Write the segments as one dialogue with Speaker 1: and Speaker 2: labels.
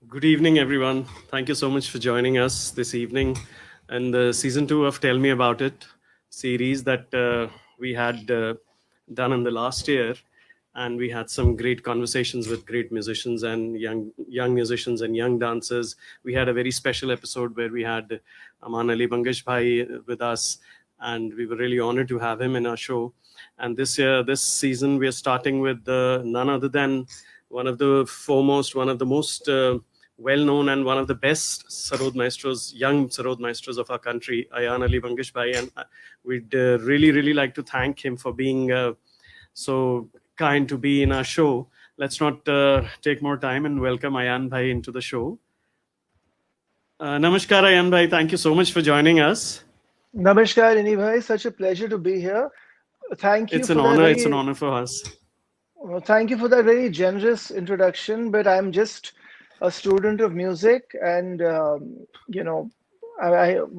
Speaker 1: Good evening, everyone. Thank you so much for joining us this evening and the season 2 of Tell Me About It series that we had done in the last year. And we had some great conversations with great musicians and young musicians and young dancers. We had a very special episode where we had Aman Ali Bangash Bhai with us, and we were really honored to have him in our show. And this season, we are starting with none other than one of the foremost, one of the most well-known and one of the best sarod maestros, young sarod maestros of our country, Ayan Ali Bangish Bhai. And we'd really like to thank him for being so kind to be in our show. Let's not take more time and welcome Ayan Bhai into the show. Namaskar, Ayan Bhai. Thank you so much for joining us.
Speaker 2: Namaskar, Ini bhai. Such a pleasure to be here. Thank you
Speaker 1: It's an
Speaker 2: for that
Speaker 1: honor. It's an
Speaker 2: very
Speaker 1: honor for us.
Speaker 2: thank you for that very generous introduction. But I'm just a student of music, and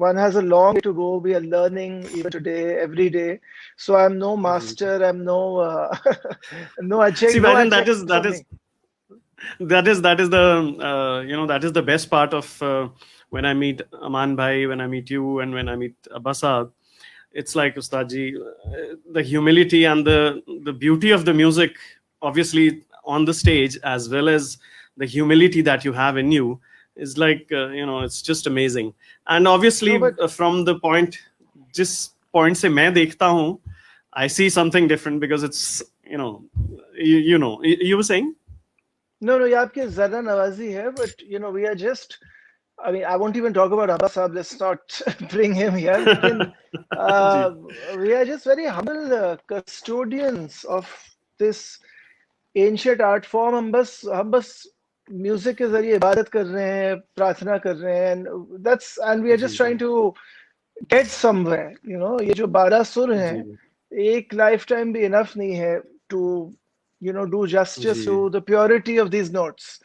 Speaker 2: one has a long way to go. We are learning even today, every day. So I'm no master. I'm no
Speaker 1: See,
Speaker 2: no
Speaker 1: Biden,
Speaker 2: adjective for
Speaker 1: that
Speaker 2: me.
Speaker 1: is that is the that is the best part of when I meet Aman Bhai, when I meet you, and when I meet Abbasab. It's like Ustadji, the humility and the beauty of the music, obviously on the stage, as well as the humility that you have in you, is like it's just amazing. And
Speaker 2: No,
Speaker 1: obviously,
Speaker 2: but
Speaker 1: from the point, जिस point से मैं देखता हूँ, I see something different because it's you were saying.
Speaker 2: no, ये आपकी ज़रा नवाजी है. But we are just. I mean, I won't even talk about Abbas Saab. Let's not bring him here. Lekin,
Speaker 1: ji
Speaker 2: uh, we are just very humble custodians of this ancient art form. हम बस music के जरिए इबादत कर रहे हैं, प्रार्थना कर रहे हैं, and we are just
Speaker 1: ji
Speaker 2: trying to get somewhere. ये जो 12 सुर हैं,
Speaker 1: जी
Speaker 2: एक lifetime भी enough नहीं है to do justice
Speaker 1: ji
Speaker 2: to the purity of these notes.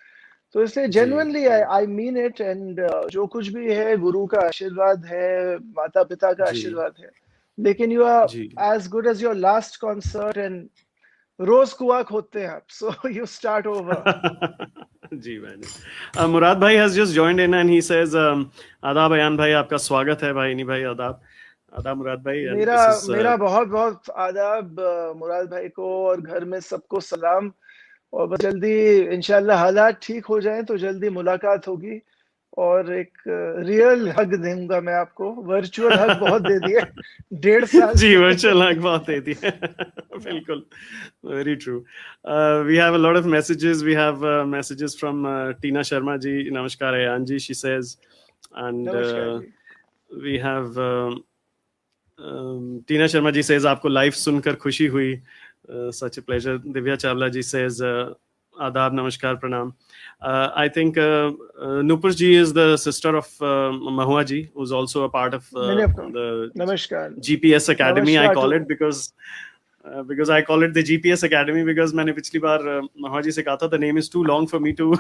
Speaker 2: तो इसलिए
Speaker 1: जी
Speaker 2: genuinely I mean it, and जो कुछ भी है गुरु का आशीर्वाद है, माता पिता का
Speaker 1: जी
Speaker 2: आशीर्वाद है. लेकिन you are
Speaker 1: ji
Speaker 2: as good as your last concert, and रोज कुआ खोदते हैं आप, so you start over.
Speaker 1: जी मैंने मुराद भाई has just joined in and he says आदाब अयान भाई, आपका स्वागत है भाई. नहीं भाई, आदाब आदाब मुराद भाई. And
Speaker 2: मेरा
Speaker 1: this is
Speaker 2: मेरा बहुत बहुत आदाब मुराद भाई को, और घर में सबको सलाम. और बस जल्दी इंशाल्लाह हालात ठीक हो जाएं तो जल्दी मुलाकात होगी, और एक रियल हग दूंगा मैं आपको. वर्चुअल हग बहुत दे दिए 1.5 साल
Speaker 1: जी
Speaker 2: से.
Speaker 1: वर्चुअल हग बहुत दे दी है. बिल्कुल, very true. We have a lot of messages. We have messages from Tina Sharma ji. Namaskar Ayan ji, she says. And
Speaker 2: नमस्कार जी.
Speaker 1: we have Tina Sharma ji says आपको live सुनकर खुशी हुई. Such a pleasure. Divya Chawla ji says Adab, Namaskar, Pranam. I think Nupur ji is the sister of Mahua ji, who's also a part of
Speaker 2: मैंने आपको
Speaker 1: the
Speaker 2: नमस्कार
Speaker 1: GPS Academy. I
Speaker 2: नमस्कार
Speaker 1: call
Speaker 2: to.
Speaker 1: it because I call it the GPS Academy because मैंने पिछली बार Mahua ji से कहा था the name is too long for me to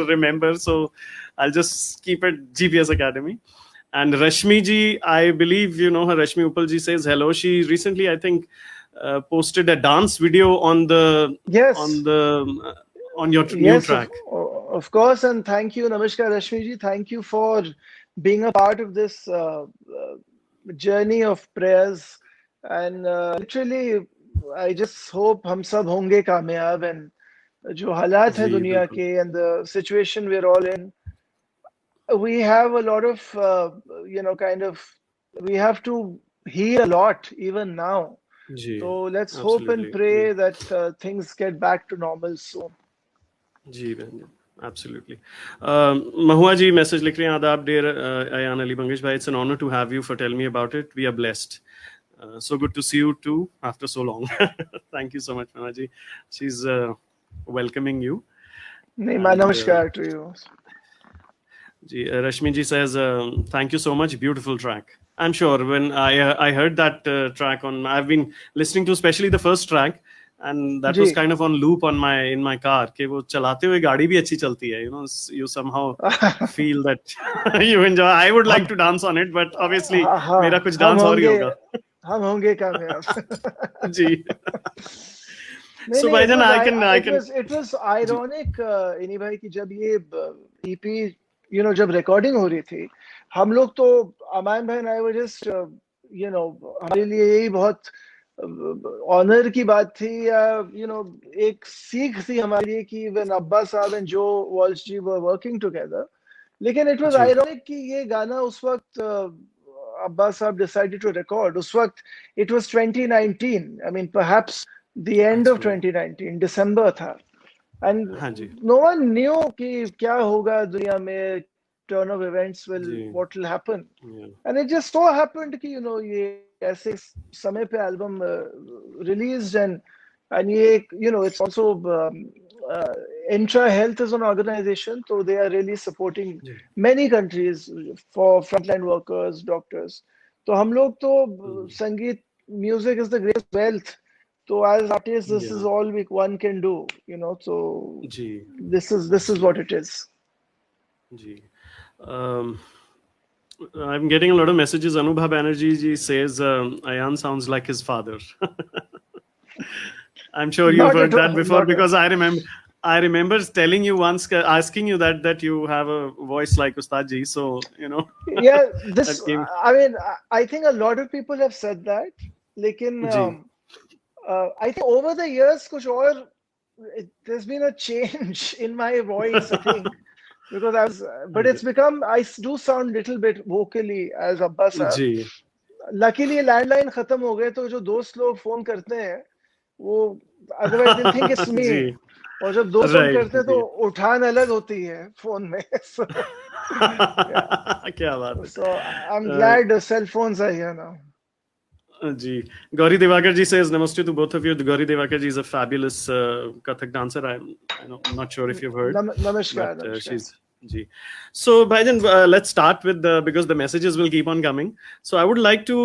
Speaker 1: remember, so I'll just keep it GPS Academy. And Rashmi ji, I believe you know her. Rashmi Upal ji says hello. She recently, I think, posted a dance video on
Speaker 2: Yes,
Speaker 1: your new
Speaker 2: yes,
Speaker 1: track.
Speaker 2: of course, and thank you, Namaskar Rashmi ji. Thank you for being a part of this journey of prayers, and literally, I just hope हम सब होंगे कामयाब, and जो हालात हैं
Speaker 1: जी
Speaker 2: दुनिया
Speaker 1: बिल्कुल.
Speaker 2: के, and the situation we're all in, we have a lot of kind of, we have to heal a lot even now.
Speaker 1: Ji
Speaker 2: So let's hope and
Speaker 1: absolutely.
Speaker 2: pray that things get back to normal soon.
Speaker 1: जी बहन जी, absolutely. Mahua ji message लिख रही हैं आदाब dear Ayan Ali Bangish bhai, it's an honor to have you for telling me about it. We are blessed. So good to see you too after so long. Thank you so much, Mahua ji. She's welcoming you.
Speaker 2: नहीं,
Speaker 1: And
Speaker 2: namaskar to you.
Speaker 1: ji, Rashmi ji says thank you so much, beautiful track. I'm sure when I heard that track on, I've been listening to especially the first track, and that was
Speaker 2: ji.
Speaker 1: kind of on loop on in my car. कि वो चलाते हुए गाड़ी भी अच्छी चलती है. You somehow feel that you enjoy. I would like to dance on it, but obviously मेरा कुछ
Speaker 2: हम
Speaker 1: dance और ही
Speaker 2: होंगे
Speaker 1: होगा.
Speaker 2: हम होंगे कामयाब.
Speaker 1: जी.
Speaker 2: नहीं
Speaker 1: So
Speaker 2: नहीं,
Speaker 1: भाईजान, I can.
Speaker 2: it was
Speaker 1: ji,
Speaker 2: ironic, इनी भाई, कि जब ये EP जब रिकॉर्डिंग हो रही थी, हम लोग तो, अमान भाई एंड आई वर जस्ट, हमारे लिए यही बहुत ऑनर की बात थी, या एक सीख थी हमारे लिए कि व्हेन अब्बा साहब and Joe Walsh ji were working together. लेकिन इट वाज
Speaker 1: जी,
Speaker 2: आयरॉनिक कि ये गाना उस वक्त अब्बास साहब डिसाइडेड टू रिकॉर्ड. उस वक्त it was 2019, I mean perhaps the end of
Speaker 1: actually,
Speaker 2: 2019, दिसंबर था. एंड
Speaker 1: हाँ जी,
Speaker 2: नो वन न्यू कि क्या होगा दुनिया में, टर्न ऑफ इवेंट्स विल,
Speaker 1: जी,
Speaker 2: what will happen.
Speaker 1: yeah,
Speaker 2: and it just so happened कि ये ऐसे समय पे एल्बम रिलीज्ड. एंड ये it's also, Intra Health is an organization, so they are really supporting
Speaker 1: जी,
Speaker 2: many countries for frontline workers, doctors. तो हम लोग तो संगीत, music is the greatest wealth. So as artists, this is
Speaker 1: yeah,
Speaker 2: all one can do, So
Speaker 1: ji,
Speaker 2: this is what
Speaker 1: absolutely,
Speaker 2: it is.
Speaker 1: Ji. Um, I'm getting a lot of messages. Anubha Banerjee ji says Ayan sounds like his father. I'm sure you've
Speaker 2: Not at
Speaker 1: heard that
Speaker 2: all,
Speaker 1: before
Speaker 2: not at
Speaker 1: because
Speaker 2: all.
Speaker 1: I remember telling you once, asking you that you have a voice like Ustad ji. So
Speaker 2: Yeah, this,
Speaker 1: that came.
Speaker 2: I mean, I think a lot of people have said that. लेकिन
Speaker 1: जी,
Speaker 2: I think over the years, कुछ और, there's been a change in my voice, I think, because but it's become, I do sound little bit vocally as Abba साहब.
Speaker 1: जी,
Speaker 2: Luckily landline खत्म हो गए, तो जो दोस्त लोग फोन करते हैं वो, otherwise they'll think it's me.
Speaker 1: जी,
Speaker 2: और जब दोस्त फोन
Speaker 1: right,
Speaker 2: करते हैं तो
Speaker 1: जी.
Speaker 2: उठान अलग होती है फोन में. So yeah,
Speaker 1: क्या बात है.
Speaker 2: so I'm
Speaker 1: Uh,
Speaker 2: glad the cell phones are here now.
Speaker 1: Ji. Gauri Devakar ji says namaste to both of you. Gauri Devakar ji is a fabulous Kathak dancer. I'm not sure if you've heard, but
Speaker 2: नमस्कार, नमस्कार.
Speaker 1: she's Ji. So Bhaijan, let's start with because the messages will keep on coming. So I would like to,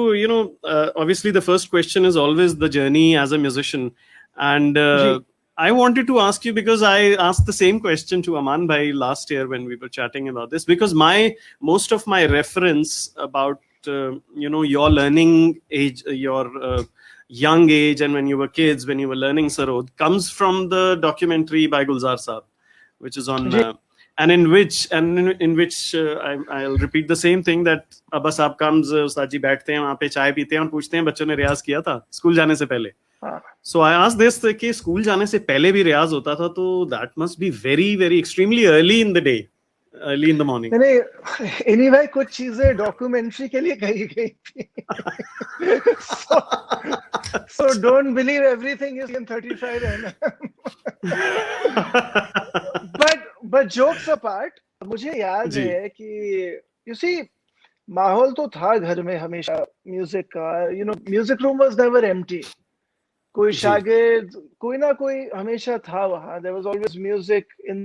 Speaker 1: obviously the first question is always the journey as a musician, and
Speaker 2: ji.
Speaker 1: I wanted to ask you because I asked the same question to Aman Bhai last year when we were chatting about this, because most of my reference about your learning age, your young age, and when you were kids, when you were learning sarod, comes from the documentary by Gulzar Saab, which is on
Speaker 2: ji.
Speaker 1: and in which I'll repeat the same thing, that Abba Saab comes, Ustad ji बैठते हैं वहाँ पे चाय पीते हैं और पूछते हैं बच्चों ने रियाज किया था स्कूल जाने से पहले.
Speaker 2: हाँ.
Speaker 1: So I asked this कि स्कूल जाने से पहले भी रियाज होता था, तो that must be very very extremely early in the day, early in the morning.
Speaker 2: नहीं, इन्हीं भाई कुछ चीजें डॉक्यूमेंट्री के लिए कही गई थी. so don't believe everything is in 35 mm. but jokes apart, मुझे याद
Speaker 1: जी,
Speaker 2: है कि you see, माहौल तो था घर में हमेशा म्यूजिक का. Music room was never empty. कोई
Speaker 1: जी,
Speaker 2: शागिर्द, कोई ना कोई हमेशा था वहां. There was always music in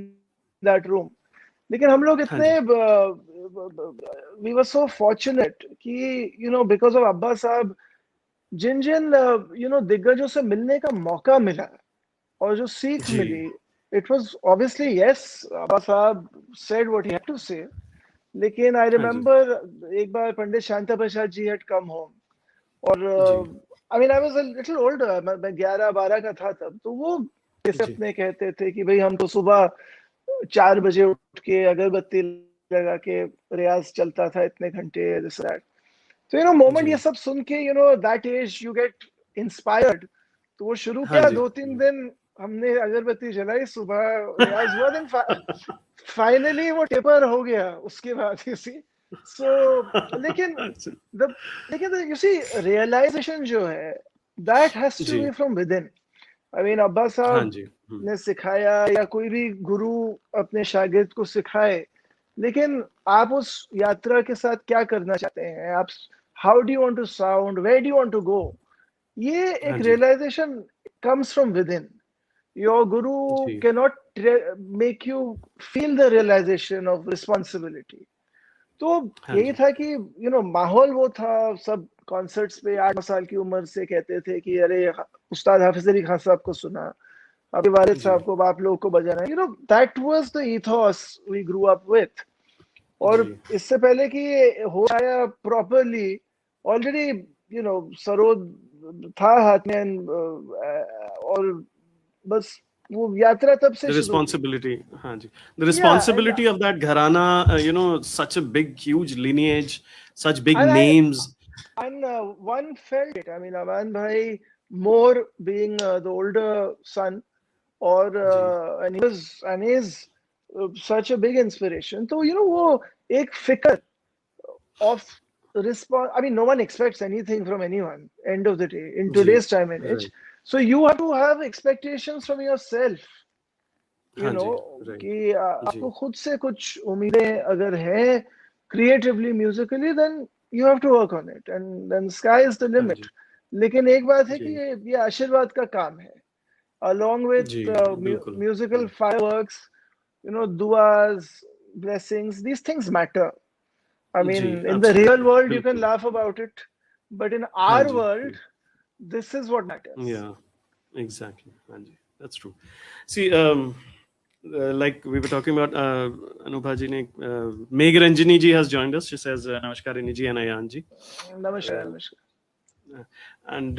Speaker 2: that room. लेकिन हम लोग
Speaker 1: हाँ
Speaker 2: इतने,
Speaker 1: जी,
Speaker 2: वी वर सो फॉर्चुनेट कि बिकॉज ऑफ अब्बा साहब, जिन जिन दिग्गजों से मिलने का मौका मिला और जो सीख
Speaker 1: जी,
Speaker 2: मिली, it was obviously, yes, Abba Sahab said what he had to say. लेकिन आई
Speaker 1: हाँ जी,
Speaker 2: रिमेम्बर एक बार Pandit Shanta Prasad ji had come home, और
Speaker 1: जी,
Speaker 2: I mean I was a little older, मैं 11-12 का था तब. तो वो जैसे
Speaker 1: जी,
Speaker 2: अपने कहते थे कि भाई हम तो सुबह 4 बजे उठ के अगरबत्ती लगा के रियाज चलता था इतने घंटे, दिस दैट. तो मोमेंट, ये
Speaker 1: जी,
Speaker 2: सब सुन के that as you get inspired. तो वो शुरू
Speaker 1: हाँ
Speaker 2: किया,
Speaker 1: जी,
Speaker 2: 2-3 दिन हमने अगरबत्ती जलाई, सुबह रियाज हुआ, देन फाइनली वो टेपर हो गया उसके बाद इसी. सो लेकिन
Speaker 1: अच्छा,
Speaker 2: यू सी, रियलाइजेशन जो है, दैट हैज टू
Speaker 1: जी,
Speaker 2: be from within. I mean Abba
Speaker 1: हाँ
Speaker 2: साहब
Speaker 1: जी,
Speaker 2: ने सिखाया, या कोई भी गुरु अपने शागिर्द को सिखाए, लेकिन आप उस यात्रा के साथ क्या करना चाहते हैं, आप how do you want to sound, where do you want to go, ये
Speaker 1: हाँ
Speaker 2: एक
Speaker 1: जी,
Speaker 2: realization comes from within. Your guru
Speaker 1: ji,
Speaker 2: can not make you feel the realization of responsibility. तो
Speaker 1: हाँ
Speaker 2: यही
Speaker 1: जी,
Speaker 2: था कि माहौल वो था. सब कॉन्सर्ट्स पे 8 साल की उम्र से कहते थे कि अरे उस्ताद हाफिज अली खान साहब को सुना, आपके वालिद
Speaker 1: जी,
Speaker 2: साहब को, आप लोगों को बजाना. That was the ethos we grew up with. और
Speaker 1: जी,
Speaker 2: इससे पहले कि ये हो आया प्रॉपरली, ऑलरेडी सरोद था हाथ में, और बस वो यात्रा तब से
Speaker 1: The
Speaker 2: शुरू हुई।
Speaker 1: responsibility, हाँ जी. The
Speaker 2: Yeah, and
Speaker 1: responsibility of that gharana, such a big, huge lineage, such big
Speaker 2: and I
Speaker 1: names.
Speaker 2: and one felt it. I mean, Aman Bhai, more being the older son, or
Speaker 1: ji,
Speaker 2: and he is such a big inspiration. So वो एक फिक्र of response. I mean, no one expects anything from anyone. End of the day, in
Speaker 1: ji,
Speaker 2: today's time and age,
Speaker 1: right.
Speaker 2: so you have to have expectations from yourself.
Speaker 1: हाँ जी, right.
Speaker 2: कि
Speaker 1: जी,
Speaker 2: आपको खुद से कुछ उम्मीदें अगर हैं creatively, musically, then you have to work on it, and then sky is the
Speaker 1: हाँ
Speaker 2: limit.
Speaker 1: जी,
Speaker 2: लेकिन एक बात है कि
Speaker 1: जी,
Speaker 2: ये आशीर्वाद का काम है, along with
Speaker 1: जी, बिल्कुल.
Speaker 2: musical fireworks, duas, blessings, these things matter. I
Speaker 1: ji,
Speaker 2: mean, in the real
Speaker 1: absolutely,
Speaker 2: world, you can
Speaker 1: बिल्कुल.
Speaker 2: laugh about it, but in
Speaker 1: हाँ
Speaker 2: our
Speaker 1: ji,
Speaker 2: world, this is what matters.
Speaker 1: yeah, exactly. हाँ जी, that's true. See, like we were talking about, Anubha ji ne, Megh Ranjini ji has joined us. She says, Namaskar, Rini ji and Ayan ji.
Speaker 2: Namaskar, namaskar.
Speaker 1: And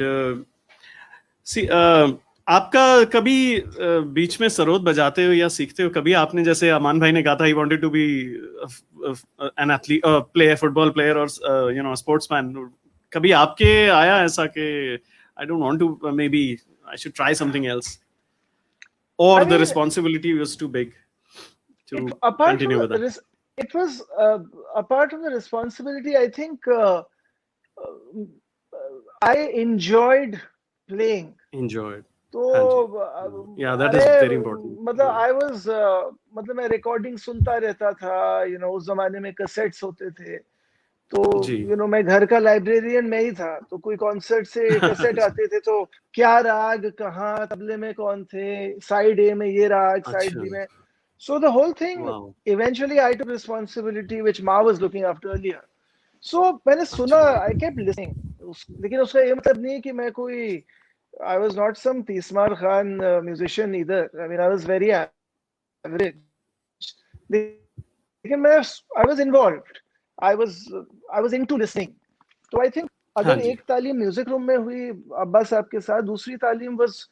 Speaker 1: सी आपका कभी बीच में सरोद बजाते हो या सीखते हो, कभी आपने, जैसे अमान भाई ने कहा था he wanted to be an athlete, player, football player और स्पोर्ट्समैन, कभी आपके आया ऐसा कि I don't want to, maybe I should try something else,
Speaker 2: I
Speaker 1: और the
Speaker 2: mean,
Speaker 1: responsibility was too big
Speaker 2: it
Speaker 1: to
Speaker 2: apart from
Speaker 1: continue with that?
Speaker 2: it was apart from the responsibility. I think I enjoyed playing.
Speaker 1: Enjoy.
Speaker 2: तो
Speaker 1: हाँ जी, या that is
Speaker 2: अरे
Speaker 1: very important.
Speaker 2: मतलब I was मतलब मैं recording सुनता रहता था, उस जमाने में कैसेट्स होते थे, तो
Speaker 1: जी.
Speaker 2: मैं घर का लाइब्रेरियन मैं ही था, तो कोई कॉन्सर्ट से कैसेट आते थे, तो क्या राग कहाँ, तबले में कौन थे, साइड ए में ये राग, साइड
Speaker 1: अच्छा,
Speaker 2: बी में, so the whole thing,
Speaker 1: wow.
Speaker 2: eventually I took responsibility which Ma was looking after earlier. So मैंने सुना,
Speaker 1: अच्छा,
Speaker 2: I kept listening. लेकिन उसका ये मतलब नहीं कि मैं कोई, I was not some Tismar Khan musician either. I mean, I was very average. लेकिन मैं I was involved. I was into listening. तो I think
Speaker 1: हाँ
Speaker 2: अगर
Speaker 1: जी,
Speaker 2: एक तालीम म्यूजिक रूम में हुई अब्बा साहब के साथ, दूसरी तालीम was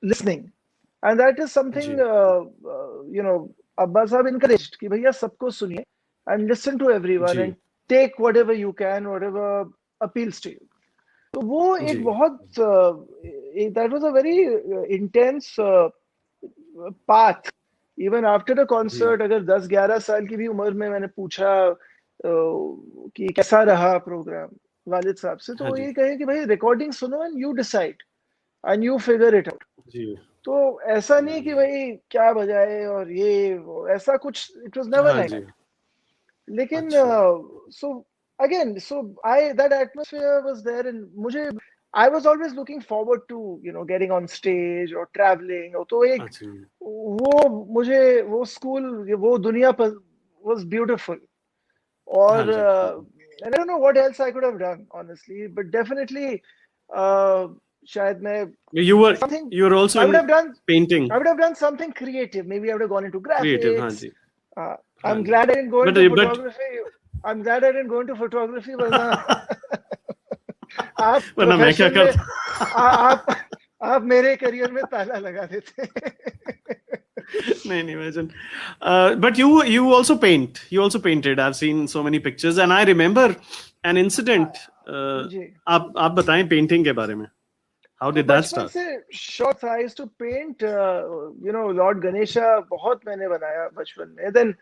Speaker 2: listening. And that is something,
Speaker 1: ji,
Speaker 2: Abba Sahab encouraged कि भैया सबको सुनिए and listen to everyone
Speaker 1: ji,
Speaker 2: and take whatever you can, whatever appeals to you. तो वो एक
Speaker 1: जी.
Speaker 2: बहुत that was a very intense path. Even after the
Speaker 1: ji,
Speaker 2: concert, अगर 10-11 साल की भी उम्र में मैंने पूछा कि कैसा रहा प्रोग्राम वालिद साहब से, तो
Speaker 1: हाँ
Speaker 2: वो
Speaker 1: जी,
Speaker 2: ये कहे कि भाई रिकॉर्डिंग सुनो and you decide and you figure it out.
Speaker 1: जी,
Speaker 2: तो ऐसा नहीं कि भाई क्या बजाए और ये वो, ऐसा कुछ, इट वाज नेवर
Speaker 1: हाँ
Speaker 2: लाइक
Speaker 1: जी,
Speaker 2: दैट. लेकिन
Speaker 1: अच्छा,
Speaker 2: so again, so I that atmosphere was there, and मुझे, I was always looking forward to getting on stage और ट्रैवलिंग. तो एक
Speaker 1: अच्छा,
Speaker 2: वो मुझे वो स्कूल, वो दुनिया पर वाज ब्यूटीफुल.
Speaker 1: हाँ
Speaker 2: और
Speaker 1: जी.
Speaker 2: I don't know what else I could have done honestly, but definitely शायद मैं
Speaker 1: You were
Speaker 2: something,
Speaker 1: you were also
Speaker 2: I would
Speaker 1: in
Speaker 2: have done I
Speaker 1: painting,
Speaker 2: would have done something creative. Maybe I would have gone into
Speaker 1: creative, हाँ
Speaker 2: graphics.
Speaker 1: जी,
Speaker 2: Uh,
Speaker 1: हाँ
Speaker 2: I'm
Speaker 1: ji.
Speaker 2: glad I didn't go
Speaker 1: But
Speaker 2: into
Speaker 1: but
Speaker 2: photography. I'm glad I didn't go into photography, वरना आप
Speaker 1: वरना मैं क्या
Speaker 2: profession में
Speaker 1: करता?
Speaker 2: आप मेरे करियर में ताला लगा देते.
Speaker 1: नहीं, नहीं, imagine. But you also paint. You also painted. I've seen so many pictures, and I remember an incident.
Speaker 2: जी.
Speaker 1: आप बताएं पेंटिंग के बारे में. How
Speaker 2: तो
Speaker 1: did that
Speaker 2: बचपन
Speaker 1: start?
Speaker 2: से शौक था. I used to paint, lord Ganesha बहुत मैंने बनाया बचपन में. देन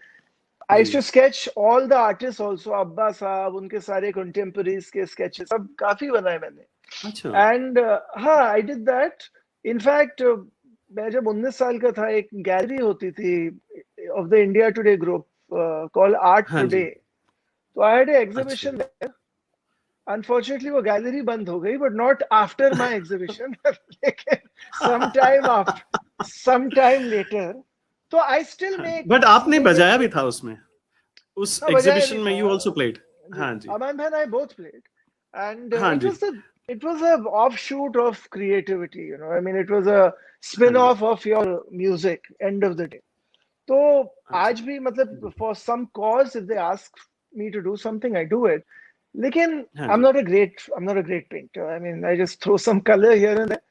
Speaker 2: I used
Speaker 1: जी,
Speaker 2: to sketch all the artists also. अब्बा साहब, उनके सारे contemporaries के sketches सब काफी बनाए मैंने.
Speaker 1: अच्छा,
Speaker 2: And हाँ, I did that. In fact, मैं जब 19 साल का था, एक गैलरी होती थी of the India Today group called Art
Speaker 1: हाँ जी,
Speaker 2: Today. तो I had an
Speaker 1: अच्छा,
Speaker 2: exhibition there. Unfortunately, वो गैलरी बंद हो गई, but not after my exhibition. लेकिन sometime later. तो I still make
Speaker 1: बट आपने
Speaker 2: little.
Speaker 1: बजाया भी था उसमें, उस
Speaker 2: हाँ, बजाया
Speaker 1: एग्जीबिशन
Speaker 2: भी
Speaker 1: में
Speaker 2: था.
Speaker 1: you also played.
Speaker 2: जी,
Speaker 1: हाँ जी,
Speaker 2: Aman and I both played, and
Speaker 1: हाँ जी,
Speaker 2: it was a offshoot of creativity. I mean, it was a
Speaker 1: हाँ जी,
Speaker 2: spin-off of your music. End of the day. तो
Speaker 1: अच्छा,
Speaker 2: आज भी मतलब for some cause, if they ask me to do something, I do it. लेकिन
Speaker 1: हाँ
Speaker 2: I'm
Speaker 1: ji,
Speaker 2: not a great painter. I mean, I just throw some color here and there.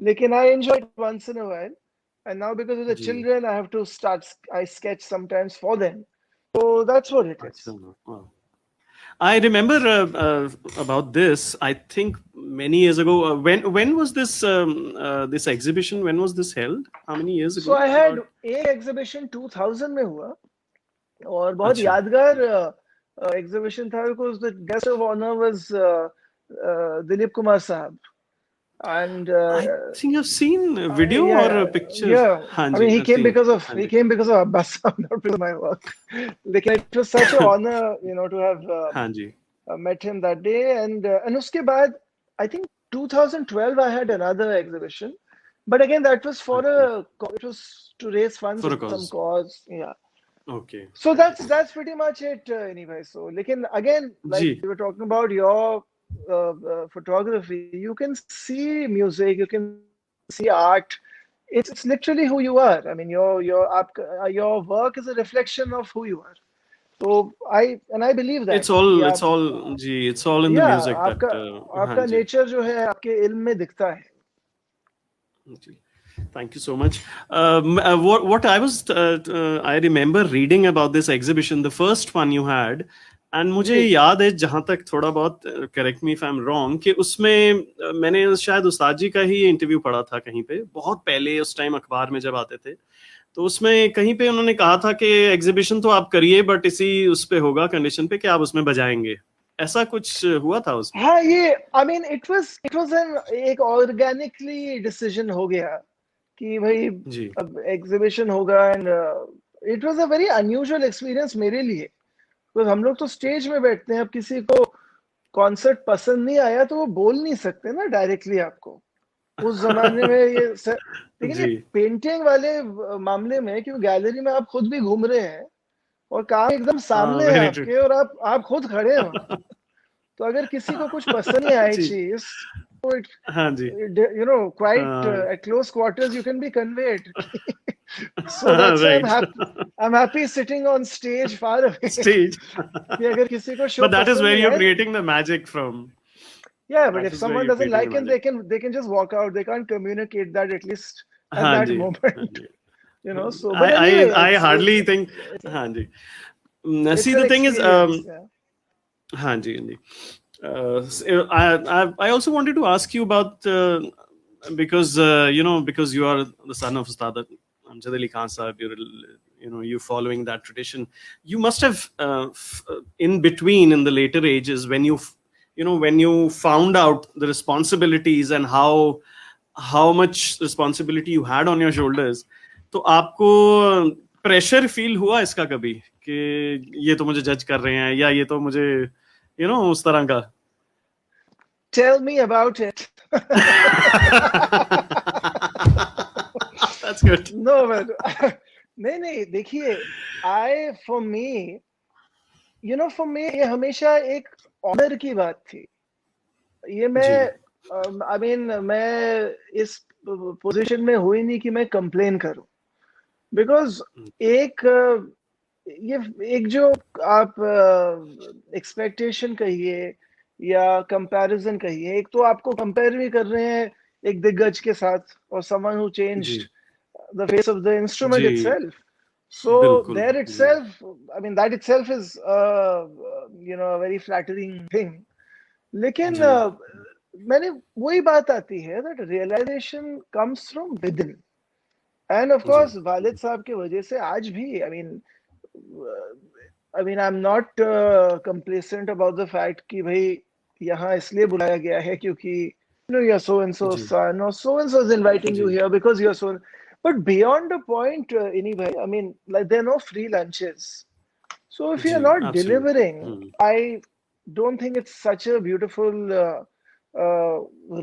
Speaker 2: लेकिन I enjoy it once in a while. And now because of the
Speaker 1: ji
Speaker 2: children, I have to I sketch sometimes for them. So that's what it
Speaker 1: अच्छा
Speaker 2: is.
Speaker 1: wow. I remember about this. I think many years ago. When was this this exhibition? When was this held? How many years
Speaker 2: So
Speaker 1: ago?
Speaker 2: I had
Speaker 1: About
Speaker 2: a exhibition 2000 में हुआ और बहुत
Speaker 1: अच्छा.
Speaker 2: यादगार exhibition था because the guest of honor was Dilip Kumar Sahab. And
Speaker 1: I think I've seen a video or
Speaker 2: yeah,
Speaker 1: a picture.
Speaker 2: yeah.
Speaker 1: हाँ
Speaker 2: I
Speaker 1: ji,
Speaker 2: mean, he
Speaker 1: I've
Speaker 2: came
Speaker 1: seen.
Speaker 2: because of
Speaker 1: हाँ
Speaker 2: he
Speaker 1: ji.
Speaker 2: came because of Abbas Saab, not because of my work. Like it was such an honor, to have
Speaker 1: हाँ जी.
Speaker 2: met him that day. And उसके बाद, I think 2012 I had another exhibition, but again that was for
Speaker 1: Okay.
Speaker 2: it was to raise funds
Speaker 1: For
Speaker 2: for
Speaker 1: a
Speaker 2: some
Speaker 1: cause.
Speaker 2: cause. Yeah.
Speaker 1: Okay.
Speaker 2: So
Speaker 1: Okay.
Speaker 2: that's pretty much it anyway. So, लेकिन again, like
Speaker 1: ji.
Speaker 2: we were talking about your photography, you can see music, you can see art. It's literally who you are. I mean, your work is a reflection of who you are. So I believe that कि
Speaker 1: It's
Speaker 2: आप
Speaker 1: all ji. It's all in the
Speaker 2: yeah
Speaker 1: music that.
Speaker 2: आपका
Speaker 1: हाँ
Speaker 2: आपका
Speaker 1: जी.
Speaker 2: nature जो है आपके इल्म में दिखता है.
Speaker 1: जी. Thank you so much. What I was I remember reading about this exhibition, the first one you had, and मुझे
Speaker 2: जी
Speaker 1: याद है जहाँ तक थोड़ा बहुत correct me if I'm wrong कि उसमें मैंने शायद उस्ताद जी का ही इंटरव्यू पढ़ा था कहीं पे बहुत पहले उस टाइम अखबार में जब आते थे तो उसमें कहीं पे उन्होंने कहा था कि एग्जीबिशन तो आप करिए बट इसी उस पे होगा कंडीशन पे कि आप उसमें बजाएंगे ऐसा कुछ हुआ था उसमें
Speaker 2: हाँ ये I mean it was an एक organically decision हो गया कि भाई
Speaker 1: जी
Speaker 2: अब एग्जीबिशन होगा and it was a very unusual experience मेरे लिए बिकॉज हम लोग तो स्टेज में बैठते हैं अब किसी को कॉन्सर्ट पसंद नहीं आया तो वो बोल नहीं सकते ना डायरेक्टली आपको उस जमाने में लेकिन ये
Speaker 1: जी
Speaker 2: पेंटिंग वाले मामले में क्योंकि गैलरी में आप खुद भी घूम रहे हैं और काम एकदम
Speaker 1: हाँ
Speaker 2: सामने है
Speaker 1: वेरी ट्रू
Speaker 2: आपके और आप खुद खड़े हैं वहां तो अगर किसी को कुछ पसंद नहीं आई
Speaker 1: जी
Speaker 2: चीज तो
Speaker 1: हाँ जी
Speaker 2: quite
Speaker 1: हाँ
Speaker 2: at close quarters you can be conveyed. So that's why
Speaker 1: right
Speaker 2: I'm happy sitting on stage far away.
Speaker 1: Stage
Speaker 2: कि अगर किसी को शो
Speaker 1: but that is
Speaker 2: पसंद
Speaker 1: where
Speaker 2: नहीं
Speaker 1: you're
Speaker 2: आए
Speaker 1: creating the magic from
Speaker 2: yeah but
Speaker 1: that
Speaker 2: if
Speaker 1: is where
Speaker 2: someone
Speaker 1: you're
Speaker 2: doesn't
Speaker 1: creating the
Speaker 2: like it
Speaker 1: magic
Speaker 2: they can just walk out they can't communicate that at least at
Speaker 1: हाँ
Speaker 2: that
Speaker 1: जी हाँ
Speaker 2: moment.
Speaker 1: Ji
Speaker 2: So
Speaker 1: I
Speaker 2: but anyway
Speaker 1: I hardly think हाँ जी
Speaker 2: it's
Speaker 1: see
Speaker 2: an
Speaker 1: the thing is
Speaker 2: experience. Yeah.
Speaker 1: हाँ जी हाँ जी I also wanted to ask you about because because you are the son of Ustad Amjad Ali Khan Sahib, you're following that tradition. You must have in between in the later ages when when you found out the responsibilities and how much responsibility you had on your shoulders. तो आपको pressure feel हुआ इसका कभी कि ये तो मुझे जज कर रहे हैं या ये तो मुझे उस तरह का
Speaker 2: Tell me about it.
Speaker 1: That's good.
Speaker 2: No, but नहीं देखिए for me ये हमेशा एक ऑनर की बात थी ये
Speaker 1: जी
Speaker 2: मैं आई मीन मैं इस पोजीशन में हुई नहीं कि मैं कंप्लेन करूं बिकॉज एक ये एक जो आप एक्सपेक्टेशन कहिए या कंपैरिजन कहिए एक तो आपको कंपेयर भी कर रहे हैं एक दिग्गज के साथ और समवन हु
Speaker 1: जी
Speaker 2: changed the face of the instrument
Speaker 1: जी
Speaker 2: itself. So
Speaker 1: बिल्कुल
Speaker 2: there
Speaker 1: जी
Speaker 2: itself, I mean, that itself is, a very flattering thing. लेकिन
Speaker 1: जी
Speaker 2: मैंने वही बात आती है that realization comes from within. And of
Speaker 1: ji
Speaker 2: course, वालिद साहब की वजह से आज भी, I'm not complacent about the fact कि भाई यहाँ इसलिए बुलाया गया है क्योंकि you're so and so
Speaker 1: ji
Speaker 2: son or so and so is inviting you
Speaker 1: ji
Speaker 2: here because you're so. But beyond a point, anyway, I mean, like there are no free lunches. So if you're
Speaker 1: ji
Speaker 2: not delivering,
Speaker 1: absolutely
Speaker 2: I don't think it's such a beautiful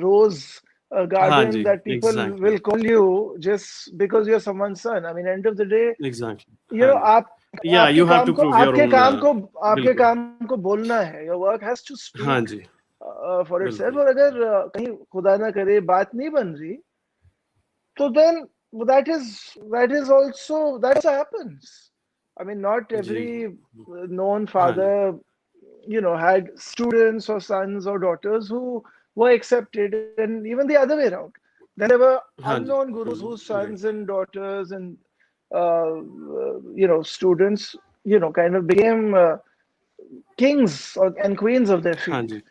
Speaker 2: rose
Speaker 1: हाँ
Speaker 2: garden
Speaker 1: ji
Speaker 2: that people
Speaker 1: exactly
Speaker 2: will call you just because you're someone's son. I mean, end of the day,
Speaker 1: exactly हाँ जी
Speaker 2: आप
Speaker 1: yeah you have to prove your own
Speaker 2: आपके
Speaker 1: बिल्कुल
Speaker 2: काम को बोलना है. Your work has to
Speaker 1: हाँ
Speaker 2: speak
Speaker 1: ji
Speaker 2: for itself.
Speaker 1: बिल्कुल
Speaker 2: और अगर कहीं खुदा ना करे बात नहीं बन रही, तो then that also happens. I mean, not
Speaker 1: ji
Speaker 2: every known
Speaker 1: हाँ जी
Speaker 2: father, had students or sons or daughters who were accepted, and even the other way around. Then there were
Speaker 1: हाँ जी,
Speaker 2: unknown gurus whose
Speaker 1: right,
Speaker 2: sons and daughters and students, kind of became kings and queens of their
Speaker 1: हाँ
Speaker 2: field.
Speaker 1: जी,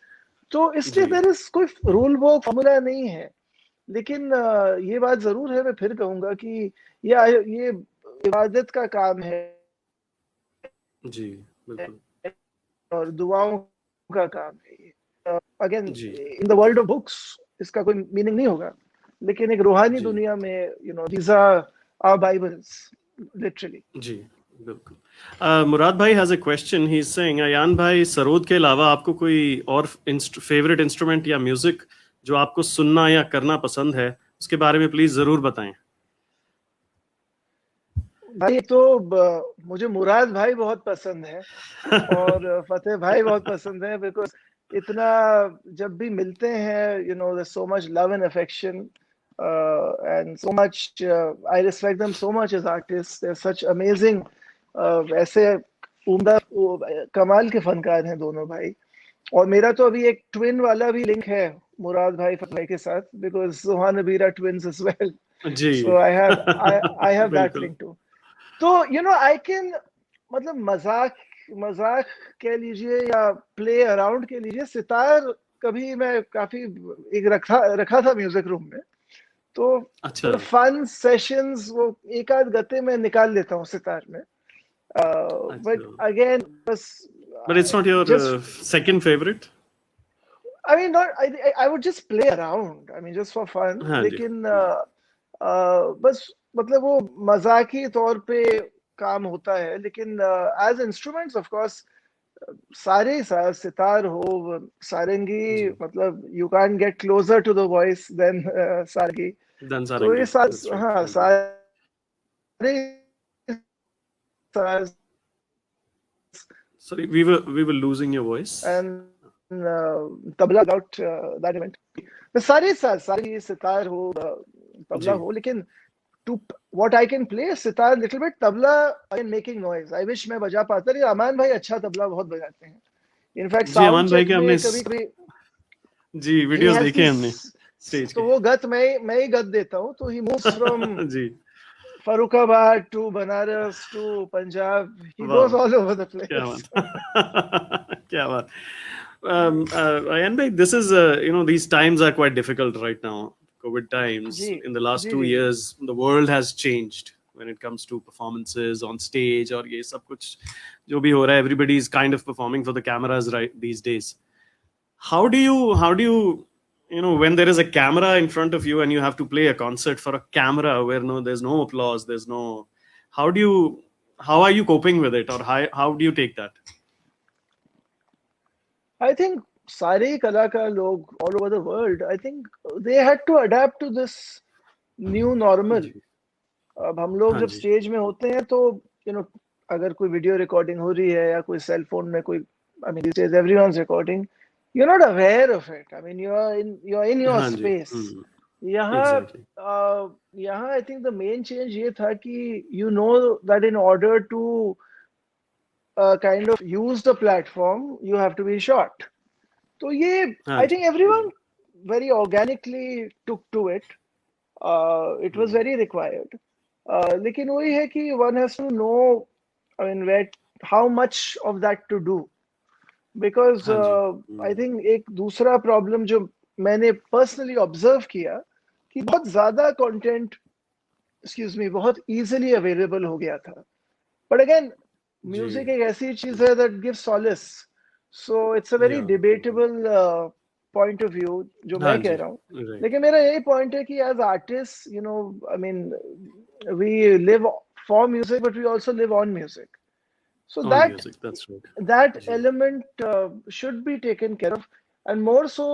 Speaker 2: तो इसलिए
Speaker 1: जी,
Speaker 2: there is कोई rule book formula नहीं है, लेकिन ये बात जरूर है, मैं फिर कहूंगा कि ये इबादत का काम है
Speaker 1: जी, बिल्कुल,
Speaker 2: और दुआओं का काम है ये। अगेन,
Speaker 1: जी,
Speaker 2: in the world of books इसका कोई मीनिंग नहीं होगा, लेकिन एक रूहानी
Speaker 1: जी,
Speaker 2: दुनिया में these are our bibles literally.
Speaker 1: जी, बिल्कुल। Murad bhai has a question, he is saying Ayaan bhai, sarod के अलावा आपको कोई और फेवरेट इंस्ट्रूमेंट या म्यूजिक जो आपको सुनना या करना पसंद है, उसके बारे में प्लीज जरूर बताएं।
Speaker 2: भाई तो मुझे मुराद भाई बहुत पसंद है और फतेह भाई बहुत पसंद है, बिकॉज इतना जब भी मिलते हैं so much love and affection and so much, I respect them so much as artist, they are such amazing, ऐसे उम्दा कमाल के फनकार हैं दोनों भाई। और मेरा तो अभी एक ट्विन वाला भी लिंक है मुराद भाई फतेह भाई के साथ, because Suhan Abeera twins as well,
Speaker 1: जी
Speaker 2: सो आई हैव दैट
Speaker 1: बिल्कुल।
Speaker 2: Link to. तो आई कैन, मतलब मजाक मजाक कह लीजिए या प्ले अराउंड कह लीजिए, सितार कभी मैं काफी एक रखा था म्यूजिक रूम में, तो
Speaker 1: अच्छा,
Speaker 2: फन सेशंस वो एक आध गते में निकाल लेता हूँ सितार में, बट
Speaker 1: अच्छा,
Speaker 2: अगेन बस
Speaker 1: but it's not your
Speaker 2: just,
Speaker 1: second favourite.
Speaker 2: I mean, not. I would just play around. I mean, just for fun.
Speaker 1: हाँ जी,
Speaker 2: लेकिन बस मतलब वो मजाकी तौर पे काम होता है, लेकिन एज इंस्ट्रूमेंट्स ऑफ कोर्स सारे सितार हो, सारंगी,
Speaker 1: जी,
Speaker 2: मतलब you can get closer to the voice then sarangi.
Speaker 1: धन
Speaker 2: तो
Speaker 1: सारंगी,
Speaker 2: ये
Speaker 1: दैट्स राइट,
Speaker 2: हाँ,
Speaker 1: हाँ जी,
Speaker 2: सारे
Speaker 1: sorry we were losing your voice.
Speaker 2: And tabla about that event, सारे सितार हो, तबला
Speaker 1: जी,
Speaker 2: हो, लेकिन to what I can play sitar a little bit, tabla again making noise. I wish मैं बजा पाता, लेकिन अमान भाई अच्छा तबला बहुत बजाते हैं। इनफैक्ट
Speaker 1: जी,
Speaker 2: साउंड
Speaker 1: अमान भाई
Speaker 2: चेक
Speaker 1: के हमने
Speaker 2: में कभी कभी
Speaker 1: जी
Speaker 2: he
Speaker 1: वीडियोस
Speaker 2: has
Speaker 1: देखे हैं
Speaker 2: these,
Speaker 1: हमने स्टेज
Speaker 2: तो
Speaker 1: के।
Speaker 2: वो गत मैं ही गत देता हूँ, तो he moves from
Speaker 1: ji,
Speaker 2: Farrukhabad to Banaras to Punjab, he goes
Speaker 1: वाह,
Speaker 2: all over the
Speaker 1: क्या
Speaker 2: place.
Speaker 1: बात क्या बात। Ayan bhai, this is these times are quite difficult right now. COVID times.
Speaker 2: Ji
Speaker 1: In the last
Speaker 2: ji
Speaker 1: 2
Speaker 2: ji ji
Speaker 1: years, the world has changed when it comes to performances on stage और ये सब कुछ जो भी हो रहा है. Everybody is kind of performing for the cameras right these days. How do you when there is a camera in front of you and you have to play a concert for a camera where there's no applause, there's no, how do you how are you coping with it, or how do you take that?
Speaker 2: I think सारे ही कलाकार लोग all over the world, I think they had to adapt to this new normal.
Speaker 1: जी,
Speaker 2: अब हम लोग
Speaker 1: हाँ
Speaker 2: जब
Speaker 1: जी,
Speaker 2: stage में होते हैं तो यू नो अगर कोई वीडियो रिकॉर्डिंग हो रही है या कोई सेल फोन में कोई, I mean this is everyone's recording, you are not aware of it, I mean you are in your
Speaker 1: हाँ जी,
Speaker 2: स्पेस। यहाँ
Speaker 1: एग्जैक्टली,
Speaker 2: यहाँ I think the main change ये था कि you know that in order to kind of use the platform you have to be short. तो ये
Speaker 1: हाँ
Speaker 2: आई
Speaker 1: जी,
Speaker 2: think everyone very organically took to it. It was very required. लेकिन वही है कि one has to know, I mean, how much of that to do, because
Speaker 1: हाँ जी,
Speaker 2: I think एक दूसरा प्रॉब्लम जो मैंने पर्सनली ऑब्जर्व किया कि बहुत ज्यादा कंटेंट, एक्सक्यूज मी, बहुत इजीली अवेलेबल हो गया था। बट अगेन
Speaker 1: जी,
Speaker 2: म्यूजिक एक ऐसी चीज है that give Solis, so it's a very
Speaker 1: या बिल्कुल,
Speaker 2: डिबेटेबल पॉइंट ऑफ व्यू जो
Speaker 1: हाँ
Speaker 2: मैं कह
Speaker 1: जी,
Speaker 2: रहा हूँ।
Speaker 1: राइट,
Speaker 2: लेकिन मेरा यही पॉइंट है कि as artist I mean we live for music but we also live on music, so
Speaker 1: on
Speaker 2: that
Speaker 1: music, that's right,
Speaker 2: that
Speaker 1: जी,
Speaker 2: element should be taken care of, and more so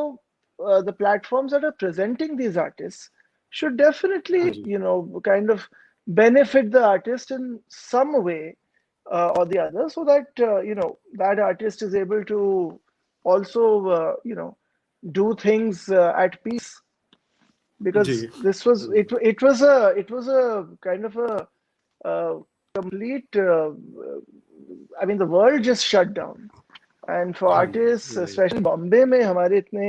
Speaker 2: the platforms that are presenting these artists should definitely
Speaker 1: हाँ जी,
Speaker 2: kind of benefit the artist in some way or the other, so that that artist is able to also do things at peace,
Speaker 1: ji,
Speaker 2: because this was
Speaker 1: बिल्कुल,
Speaker 2: it was a kind of a complete I mean the world just shut down, and for
Speaker 1: हाँ जी,
Speaker 2: artists
Speaker 1: right,
Speaker 2: especially Bombay में हमारे इतने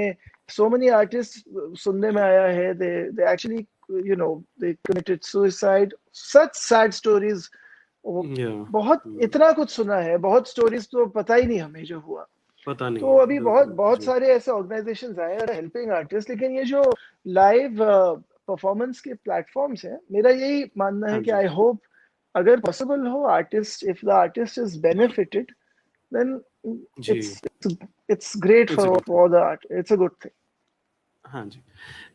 Speaker 2: so many artists सुनने में आया है they actually you know they committed suicide, such sad stories.
Speaker 1: Yeah.
Speaker 2: बहुत इतना कुछ सुना है, बहुत स्टोरीज तो पता ही नहीं हमें जो हुआ.
Speaker 1: पता नहीं
Speaker 2: तो अभी बहुत
Speaker 1: बिल्कुल
Speaker 2: बहुत
Speaker 1: जी
Speaker 2: सारे ऐसे ऑर्गेनाइजेशंस आए हैं हेल्पिंग आर्टिस्ट, लेकिन ये जो लाइव परफॉर्मेंस के प्लेटफॉर्म्स हैं, मेरा यही मानना है
Speaker 1: हाँ
Speaker 2: कि
Speaker 1: जी
Speaker 2: आई होप अगर पॉसिबल हो, artist if the artist is benefited, then
Speaker 1: जी
Speaker 2: it's great
Speaker 1: it's a good
Speaker 2: for the art. It's a good thing.
Speaker 1: हाँ जी.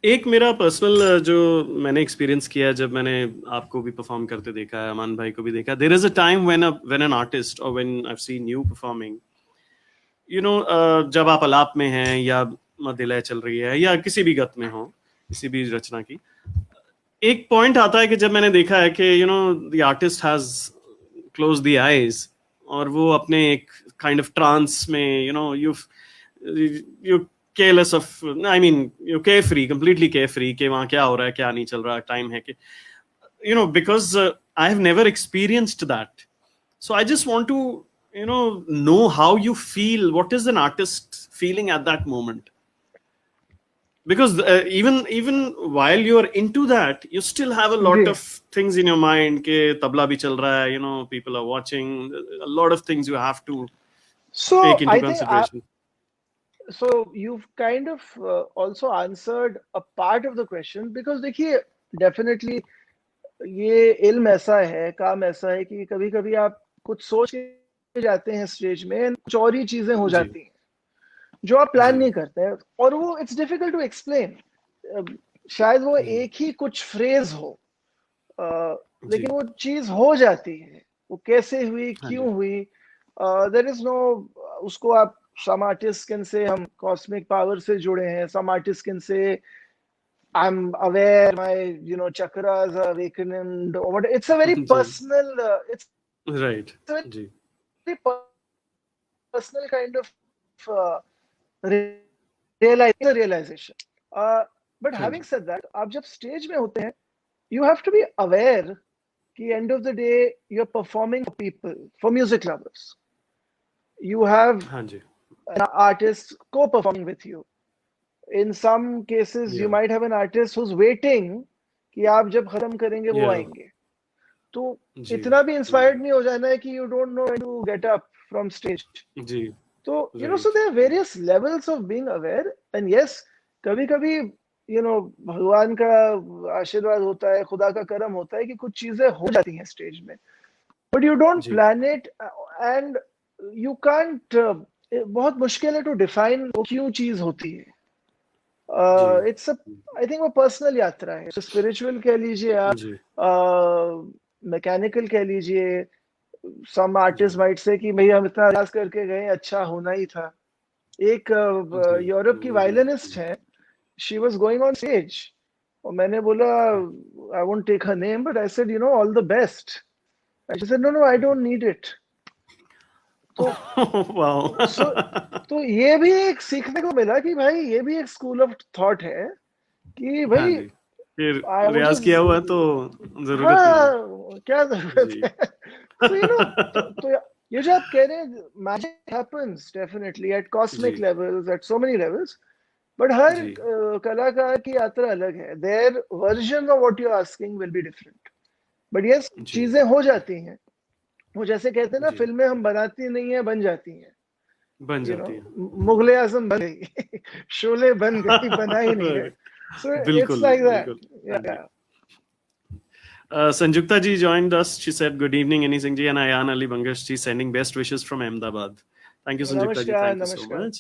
Speaker 1: एक मेरा पर्सनल जो मैंने एक्सपीरियंस किया है, जब मैंने आपको भी परफॉर्म करते देखा है, अमान भाई को भी देखा, there is a time when an artist और when I have seen you performing, you know, जब आप आलाप में हैं या मदिलय चल रही है या किसी भी गत में हो, किसी भी रचना की, एक पॉइंट आता है कि जब मैंने देखा है कि you know the artist has close the eyes और वो अपने एक काइंड ऑफ ट्रांस में, you know, you careless of, I mean you carefree, completely carefree कि वहाँ क्या हो रहा है, क्या नहीं चल रहा, टाइम है कि, you know, because I have never experienced that. So I just want to, you know how you feel. What is an artist feeling at that moment? Because even while you're into that, you still have a lot
Speaker 2: ji.
Speaker 1: of things in your mind ke tabla bhi chal raha hai, you know, people are watching, a lot of things you have to
Speaker 2: So
Speaker 1: take into
Speaker 2: I think
Speaker 1: consideration.
Speaker 2: so you've kind of also answered a part of the question, because देखिए definitely ये इल्म ऐसा है, काम ऐसा है कि कभी कभी आप कुछ सोच के जाते हैं स्टेज में, कुछ और ही चीजें हो
Speaker 1: जी
Speaker 2: जाती हैं जो आप प्लान
Speaker 1: जी
Speaker 2: नहीं करते हैं, और वो इट्स डिफिकल्ट टू एक्सप्लेन. शायद वो एक ही कुछ फ्रेज हो, लेकिन
Speaker 1: जी
Speaker 2: वो चीज हो जाती है. वो कैसे हुई,
Speaker 1: हाँ जी
Speaker 2: क्यों हुई, देयर इज नो, उसको आप, some artists can say हम cosmic power से जुड़े हैं, some artists can say I'm aware my chakras are awakened, or what. It's a very
Speaker 1: जी
Speaker 2: personal, it's
Speaker 1: right
Speaker 2: a very
Speaker 1: जी
Speaker 2: personal kind of uh, realization. But
Speaker 1: हाँ
Speaker 2: having
Speaker 1: जी
Speaker 2: said that, आप जब stage में होते हैं, you have to be aware कि end of the day you're performing for people, for music lovers. You have
Speaker 1: हाँ जी
Speaker 2: an artist co-performing with you. In some cases, you
Speaker 1: या
Speaker 2: might have an artist who's waiting कि आप जब खत्म करेंगे वो
Speaker 1: या
Speaker 2: आएंगे. तो
Speaker 1: जी
Speaker 2: इतना भी इंस्पायर्ड नहीं हो जाना है कि you don't know when to get up from stage.
Speaker 1: जी
Speaker 2: तो so
Speaker 1: right
Speaker 2: there are various levels of being aware, and yes, कभी-कभी भगवान का आशीर्वाद होता है, खुदा का करम होता है कि कुछ चीजें हो जाती हैं स्टेज में, but you don't
Speaker 1: ji
Speaker 2: plan it, and you can't, बहुत मुश्किल है टू डिफाइन वो क्यों चीज होती है.
Speaker 1: जी
Speaker 2: इट्स आई थिंक वो पर्सनल यात्रा है, स्पिरिचुअल कह लीजिए आप,
Speaker 1: जी
Speaker 2: मैकेनिकल कह लीजिए. सम
Speaker 1: जी
Speaker 2: आर्टिस्ट माइट से कि भैया हम इतना अभ्यास करके गए, अच्छा होना ही था. एक
Speaker 1: जी
Speaker 2: यूरोप की वायलिनिस्ट है, she was going on stage, और मैंने बोला, I won't take her name, but I said all the best. She said no no, I don't need it. तो
Speaker 1: वाओ
Speaker 2: तो ये भी एक सीखने को मिला कि भाई ये भी एक स्कूल ऑफ थॉट है कि
Speaker 1: हाँ
Speaker 2: भाई
Speaker 1: जी, फिर
Speaker 2: मुझे,
Speaker 1: रियाज किया हुआ है तो जरूरत नहीं है
Speaker 2: हाँ, क्या जरूरत
Speaker 1: जी
Speaker 2: है. तो तो ये जो आप कह रहे हैं, magic happens definitely at cosmic
Speaker 1: जी
Speaker 2: levels, at so many levels, but हर
Speaker 1: जी
Speaker 2: कलाकार की यात्रा अलग है. Their version of what you are asking will be different, but yes,
Speaker 1: जी
Speaker 2: चीजें हो जाती हैं. वो जैसे कहते हैं ना,
Speaker 1: जी
Speaker 2: फिल्में हम बनाती नहीं है, बन जाती हैं.
Speaker 1: बन जाती है
Speaker 2: मुगले आजम बन गई, शोले बन गई, बना ही नहीं है. So it's
Speaker 1: बिल्कुल
Speaker 2: like that.
Speaker 1: बिल्कुल हाँ जी.
Speaker 2: Yeah.
Speaker 1: Sanjukta ji joined us. She said, "Good evening, Any Singh ji and Ayan Ali Bangash ji sending best wishes from Ahmedabad." Thank you, Sanjukta ji.
Speaker 2: नमस्कार,
Speaker 1: Thank you so
Speaker 2: नमस्कार.
Speaker 1: much.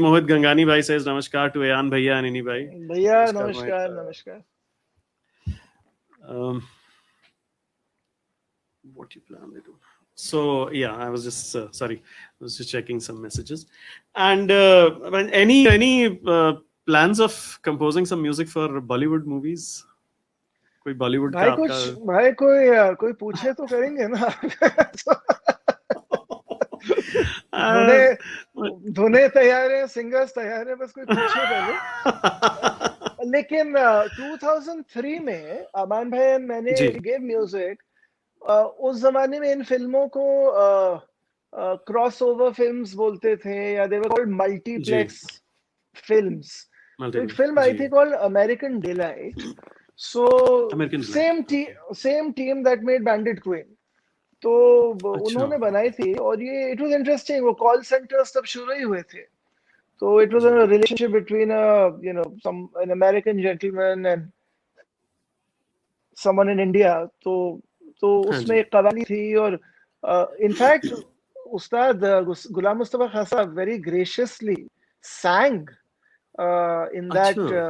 Speaker 1: Mohit Gangani bhai says namaskar to Ayan bhaiya and Any bhai.
Speaker 2: भैया
Speaker 1: Namaskar, Mohit.
Speaker 2: नमस्कार, नमस्कार.
Speaker 1: What you plan to do? So yeah, I was just sorry, I was just checking some messages. And any plans of composing some music for Bollywood movies? कोई बॉलीवुड का आपका
Speaker 2: भाई कोई पूछे तो करेंगे ना. धुने तैयार है, सिंगर्स तैयार है, बस कोई पूछे पहले. लेकिन 2003 में अमान भाई एंड मैंने
Speaker 1: जी
Speaker 2: गेव म्यूजिक. उस जमाने में इन फिल्मों को क्रॉस ओवर फिल्म्स बोलते थे, या दे वर कॉल्ड
Speaker 1: जी
Speaker 2: मल्टीप्लेक्स films. तो एक
Speaker 1: Multiple.
Speaker 2: फिल्म आई
Speaker 1: जी.
Speaker 2: थी called American Daylight. So
Speaker 1: American Delight.
Speaker 2: same team that made Bandit Queen. तो
Speaker 1: अच्छा.
Speaker 2: उन्होंने बनाई थी और ये इट वाज इंटरेस्टिंग. वो कॉल सेंटर्स तब शुरू ही हुए थे. तो इट वाज
Speaker 1: जी.
Speaker 2: A relationship between some an American gentleman and someone in India. तो
Speaker 1: हाँ
Speaker 2: उसमें
Speaker 1: जी.
Speaker 2: एक कवाली थी और इनफैक्ट उस्ताद गुलाम मुस्तफा खान साहब very graciously sang in that
Speaker 1: अच्छा.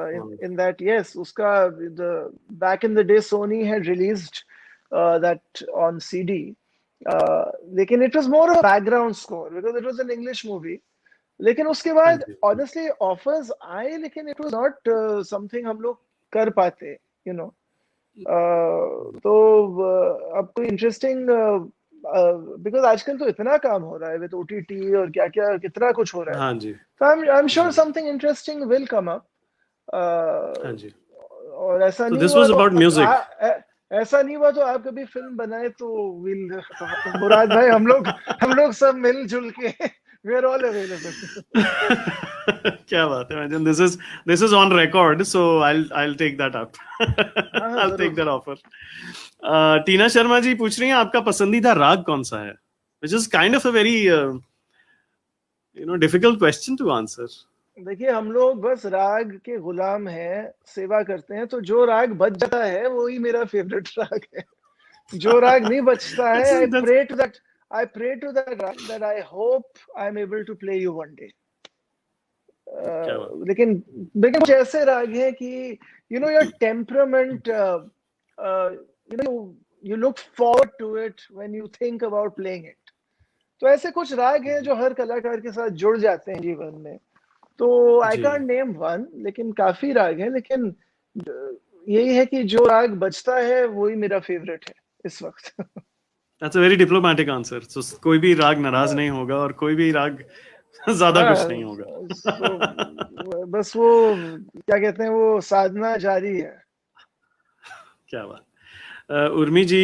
Speaker 2: in that. Yes, uska the back in the day Sony had released that on CD. लेकिन it was more of a background score because it was an English movie. लेकिन उसके
Speaker 1: हाँ
Speaker 2: बाद
Speaker 1: जी.
Speaker 2: honestly offers आए लेकिन it was not something हम लोग कर पाते, you know. तो अब कोई इंटरेस्टिंग बिकॉज आजकल तो इतना काम हो रहा है विद ओटीटी और क्या क्या कितना कुछ हो रहा है.
Speaker 1: हाँ जी.
Speaker 2: तो आई एम श्योर
Speaker 1: जी.
Speaker 2: Something interesting will come up.
Speaker 1: हाँ जी.
Speaker 2: और ऐसा
Speaker 1: So
Speaker 2: नहीं
Speaker 1: this
Speaker 2: हुआ
Speaker 1: was
Speaker 2: तो
Speaker 1: about music.
Speaker 2: ऐसा नहीं हुआ तो आप कभी फिल्म बनाए तो विल मुराद भाई हम लोग सब मिलजुल के वी आर ऑल अवेलेबल.
Speaker 1: क्या बात है man. This is on record, so I'll take that up.
Speaker 2: हाँ
Speaker 1: I'll take
Speaker 2: जरूर.
Speaker 1: that offer. टीना शर्मा जी पूछ रही हैं आपका पसंदीदा राग कौन सा है, which is kind of a very difficult question to answer.
Speaker 2: देखिए हम लोग बस राग के गुलाम हैं, सेवा करते हैं. तो जो राग बच जाता है वही मेरा फेवरेट राग है. जो राग नहीं बचता है I pray to that raag that I hope I am able to play you one day. लेकिन कुछ ऐसे राग हैं कि you know your temperament, you know you look forward to it when you think about playing it. तो ऐसे कुछ राग हैं जो हर कलाकार के साथ जुड़ जाते हैं जीवन में. तो आई कांट नेम वन, लेकिन काफी राग हैं. लेकिन यही है कि जो राग बचता है वही मेरा फेवरेट है इस वक्त.
Speaker 1: That's a very diplomatic answer. So कोई भी राग नाराज नहीं होगा और कोई भी राग ज्यादा खुश नहीं होगा.
Speaker 2: So, बस वो क्या कहते हैं वो साधना जारी है.
Speaker 1: क्या बात. Urmi ji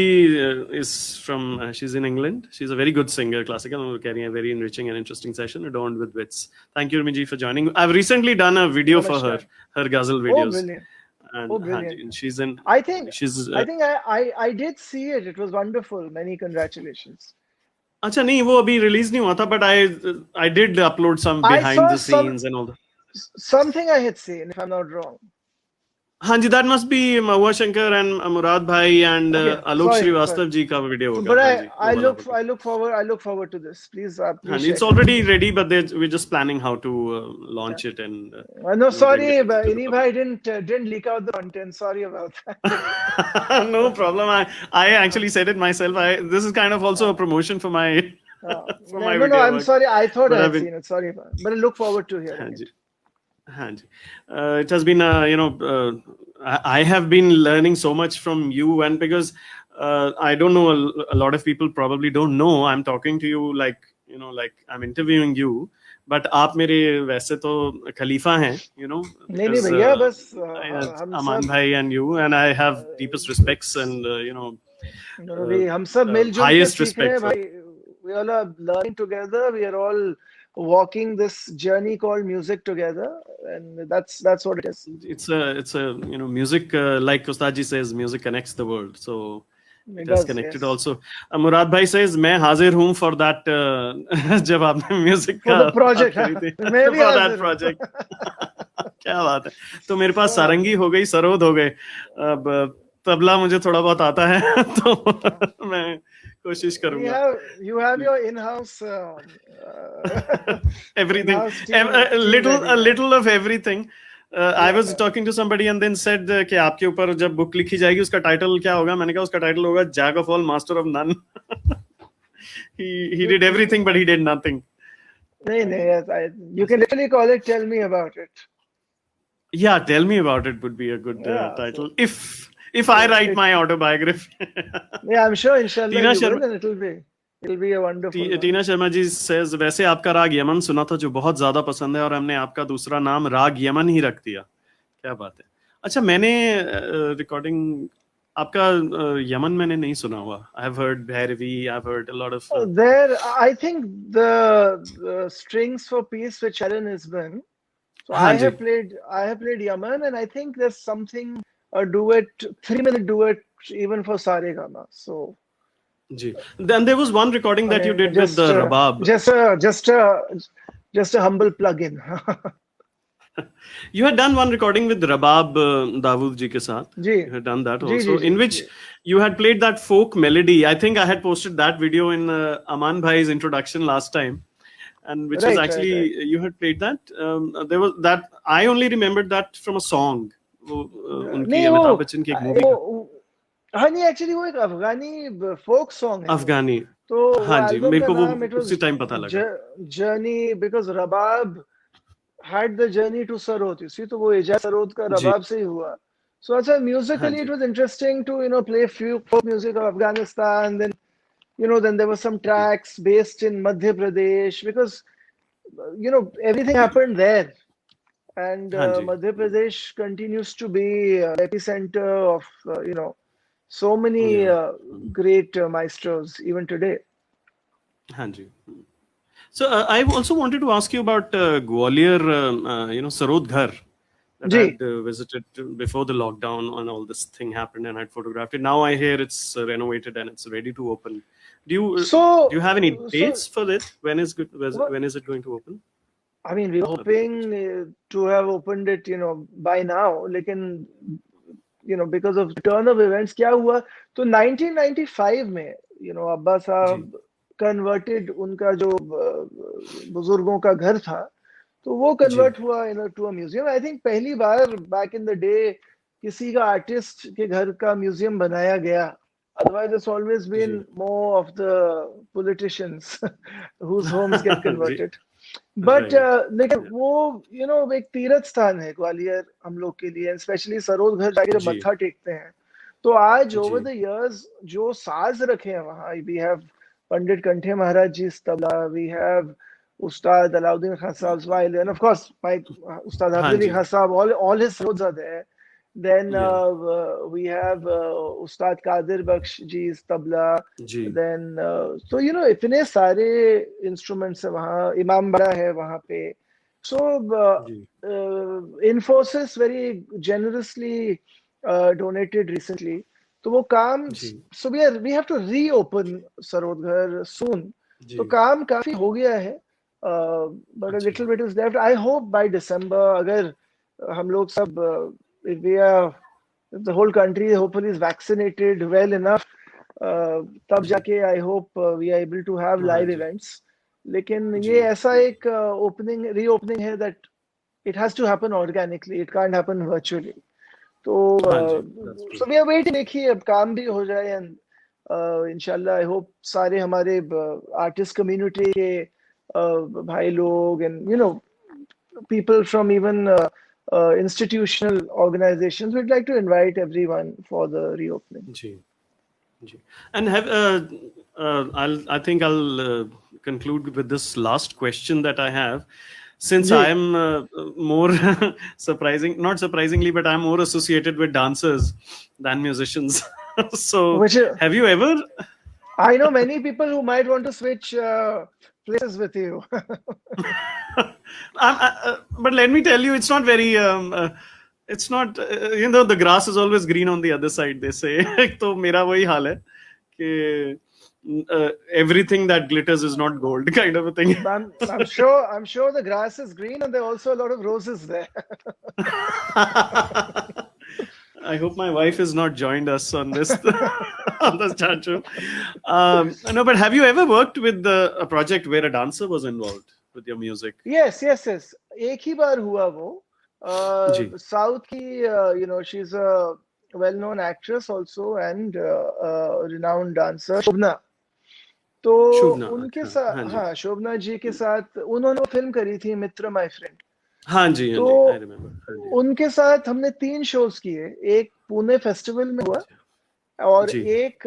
Speaker 1: is from, she's in England. She's a very good singer, classical. We're carrying a very enriching and interesting session adorned with wits. Thank you, Urmi ji, for joining. I've recently done a video for her ghazal
Speaker 2: Oh,
Speaker 1: videos.
Speaker 2: brilliant.
Speaker 1: And,
Speaker 2: Oh, brilliant.
Speaker 1: and she's in.
Speaker 2: I think
Speaker 1: she's.
Speaker 2: I did see it. It was wonderful. Many congratulations.
Speaker 1: अच्छा नहीं वो अभी release नहीं हुआ था, but I did upload some behind the scenes and all that.
Speaker 2: Something I had seen, if I'm not wrong.
Speaker 1: हाँ जी, that must be Mahua Shankar and Murad bhai and Alok Srivastav ji का video होगा.
Speaker 2: But I look forward to this. Please, please.
Speaker 1: It's already ready, but we're just planning how to launch it and.
Speaker 2: No, sorry, Ini bhai didn't leak out the content. Sorry about that.
Speaker 1: No problem. I actually said it myself. This is kind of also a promotion for my. For my video.
Speaker 2: No, I'm sorry. I thought I had seen it. Sorry, but I look forward to hearing it.
Speaker 1: It has been I have been learning so much from you, and because I don't know, a lot of people probably don't know I'm talking to you like I'm interviewing you, but आप मेरे वैसे तो खलीफा हैं,
Speaker 2: नहीं भैया बस
Speaker 1: अमान भाई and you, and I have deepest respects and
Speaker 2: हम सब मिलजुल
Speaker 1: highest respect for.
Speaker 2: We all are learning together. We are all walking this journey called music together, and that's what it is.
Speaker 1: It's a music, like Ustad ji says, music connects the world, so it has connected. Yes. Also Murad bhai says मैं हाजिर हूँ for that जब आपने music का
Speaker 2: for the project मैं भी
Speaker 1: for that project. क्या बात है. तो मेरे पास सारंगी हो गई, सरोद हो गए, अब तबला मुझे थोड़ा बहुत आता है तो मैं कोशिश करूंगा.
Speaker 2: You have your in-house
Speaker 1: everything, a little of everything. I was talking to somebody and then said कि आपके ऊपर जब बुक लिखी जाएगी उसका टाइटल क्या होगा. मैंने कहा उसका टाइटल होगा Jack of all, Master of none. He did everything but he did nothing.
Speaker 2: नहीं, you can literally call it Tell Me About It.
Speaker 1: Yeah, Tell Me About It would be a good title. If I write my autobiography.
Speaker 2: Yeah, I'm sure inshallah you will, and it'll be a wonderful.
Speaker 1: Tina Sharma ji says वैसे आपका राग Yemen सुना था जो बहुत ज्यादा पसंद है और हमने आपका दूसरा नाम राग यमन ही रख दिया. क्या बात है. अच्छा मैंने रिकॉर्डिंग आपका यमन मैंने नहीं सुना हुआ. I have heard Bhairavi, I've heard a lot of
Speaker 2: there I think the Strings for Peace with Sharon Isbin So
Speaker 1: हाँ जी
Speaker 2: I have played Yaman, and I think there's something, a duet, 3-minute duet, even for Saregama. So
Speaker 1: जी. Then there was one recording
Speaker 2: I
Speaker 1: that you
Speaker 2: mean,
Speaker 1: did with the Rabab.
Speaker 2: just a humble plug-in.
Speaker 1: You had done one recording with Rabab Dawood ji ke saath.
Speaker 2: जी
Speaker 1: You had done that
Speaker 2: जी जी
Speaker 1: also,
Speaker 2: जी
Speaker 1: in which
Speaker 2: जी
Speaker 1: you had played that folk melody. I think I had posted that video in Aman Bhai's introduction last time, and which was
Speaker 2: right right
Speaker 1: actually
Speaker 2: right
Speaker 1: you had played that. There was that I only remembered that from a song. वो उनकी
Speaker 2: नहीं
Speaker 1: अमिताभ बच्चन की एक movie का
Speaker 2: हाँ नहीं, actually वो एक अफगानी फोक सॉन्ग है वो।
Speaker 1: अफगानी.
Speaker 2: तो वो
Speaker 1: हाँ जी,
Speaker 2: एल्बम
Speaker 1: मेरे
Speaker 2: का
Speaker 1: को वो
Speaker 2: नाम, इट
Speaker 1: उसी
Speaker 2: वाज
Speaker 1: टाइम पता लगा.
Speaker 2: Journey, because rabab had the journey to Sarod. You see, तो वो एजाज सरोद का
Speaker 1: जी
Speaker 2: रबाब से ही हुआ. So अच्छा,
Speaker 1: हाँ
Speaker 2: musically it
Speaker 1: ji
Speaker 2: was interesting to play few folk music of Afghanistan. Then then there were some
Speaker 1: ji
Speaker 2: tracks based in Madhya Pradesh, because everything happened there, and
Speaker 1: हाँ जी
Speaker 2: Madhya Pradesh continues to be epicenter of so many
Speaker 1: या
Speaker 2: great maestros even today.
Speaker 1: हाँ जी. So I also wanted to ask you about Gwalior, Sarod Ghar that I
Speaker 2: ji.
Speaker 1: had visited before the lockdown and all this thing happened, and I had photographed it. Now I hear it's renovated and it's ready to open. Do you have any
Speaker 2: So
Speaker 1: dates for it? When is good?
Speaker 2: what?
Speaker 1: When is it going to open?
Speaker 2: I mean, we were
Speaker 1: The project.
Speaker 2: hoping to have opened it, by now. लेकिन because of turn of events, क्या हुआ? तो 1995 में, अब्बा
Speaker 1: जी
Speaker 2: साहब converted, उनका जो बुजुर्गों का घर था, तो वो
Speaker 1: जी
Speaker 2: कन्वर्ट हुआ to a museum. I think पहली बार बैक इन द डे किसी का आर्टिस्ट के घर का म्यूजियम बनाया गया. Otherwise, it's always been
Speaker 1: जी
Speaker 2: more of the politicians whose homes get
Speaker 1: जी
Speaker 2: converted. But
Speaker 1: right.
Speaker 2: लेकिन वो एक तीर्थ स्थान है ग्वालियर हम लोग के लिए, स्पेशली सरोद घर जाके जब
Speaker 1: जी
Speaker 2: मत्था टेकते हैं. तो आज ओवर
Speaker 1: जी
Speaker 2: द इयर्स जो साज रखे हैं वहाँ, we have Pandit Kanthe Maharaj ji tabla, we have Ustad Alauddin Khan साहब वायलिन, ऑफ कोर्स माय उस्ताद
Speaker 1: हाँ
Speaker 2: हाफिज अली
Speaker 1: जी
Speaker 2: खान साहब, all his roads are there. Then
Speaker 1: yeah
Speaker 2: we have Ustad Qadir Baksh ji's tabla.
Speaker 1: Ji
Speaker 2: Then so इतने सारे instruments है वहाँ, इमाम बड़ा है वहाँ पे. So
Speaker 1: जी
Speaker 2: Infosys very generously donated recently. तो वो काम,
Speaker 1: जी
Speaker 2: so we have to reopen Sarodghar soon. तो
Speaker 1: जी
Speaker 2: काम काफी हो गया है, but a
Speaker 1: अच्छा
Speaker 2: little bit is left. I hope by December, अगर हम लोग सब if we are, if the whole country hopefully is vaccinated well enough, तब
Speaker 1: जी
Speaker 2: जाके I hope we are able to have
Speaker 1: हाँ
Speaker 2: live
Speaker 1: जी
Speaker 2: events. लेकिन ये
Speaker 1: जी
Speaker 2: ऐसा एक reopening है that it has to happen organically. It can't happen virtually. तो
Speaker 1: हाँ जी that's true.
Speaker 2: so we are waiting. देखिए अब काम भी हो जाए, and इंशाल्लाह I hope सारे हमारे artist community के भाई लोग, and people from even institutional organizations, we'd like to invite everyone for the reopening.
Speaker 1: Ji ji. And I think I'll conclude with this last question that I have. Since
Speaker 2: ji.
Speaker 1: I am more not surprisingly, but I'm more associated with dancers than musicians. So,
Speaker 2: Which
Speaker 1: have you ever?
Speaker 2: I know many people who might want to switch places with you.
Speaker 1: But let me tell you, it's not very. It's not. The grass is always green on the other side. They say. तो मेरा वही हाल है कि everything that glitters is not gold, kind of a thing.
Speaker 2: I'm sure the grass is green, and there are also a lot of roses there.
Speaker 1: I hope my wife has not joined us on this on this chat show. No, but have you ever worked with a project where a dancer was involved with your music?
Speaker 2: Yes. एक ही बार हुआ वो.
Speaker 1: जी
Speaker 2: South की, she's a well-known actress also, and renowned dancer, शोभना. तो
Speaker 1: शुभना.
Speaker 2: उनके
Speaker 1: अच्छा
Speaker 2: साथ,
Speaker 1: हाँ जी
Speaker 2: हाँ, शोभना जी के साथ उन्होंने फिल्म करी थी मित्र माय फ्रेंड.
Speaker 1: हाँ जी हाँ
Speaker 2: तो
Speaker 1: जी आई रिमेम्बर हाँ जी
Speaker 2: उनके साथ हमने 3 शोज किए. एक पुणे फेस्टिवल में हुआ, और
Speaker 1: जी
Speaker 2: एक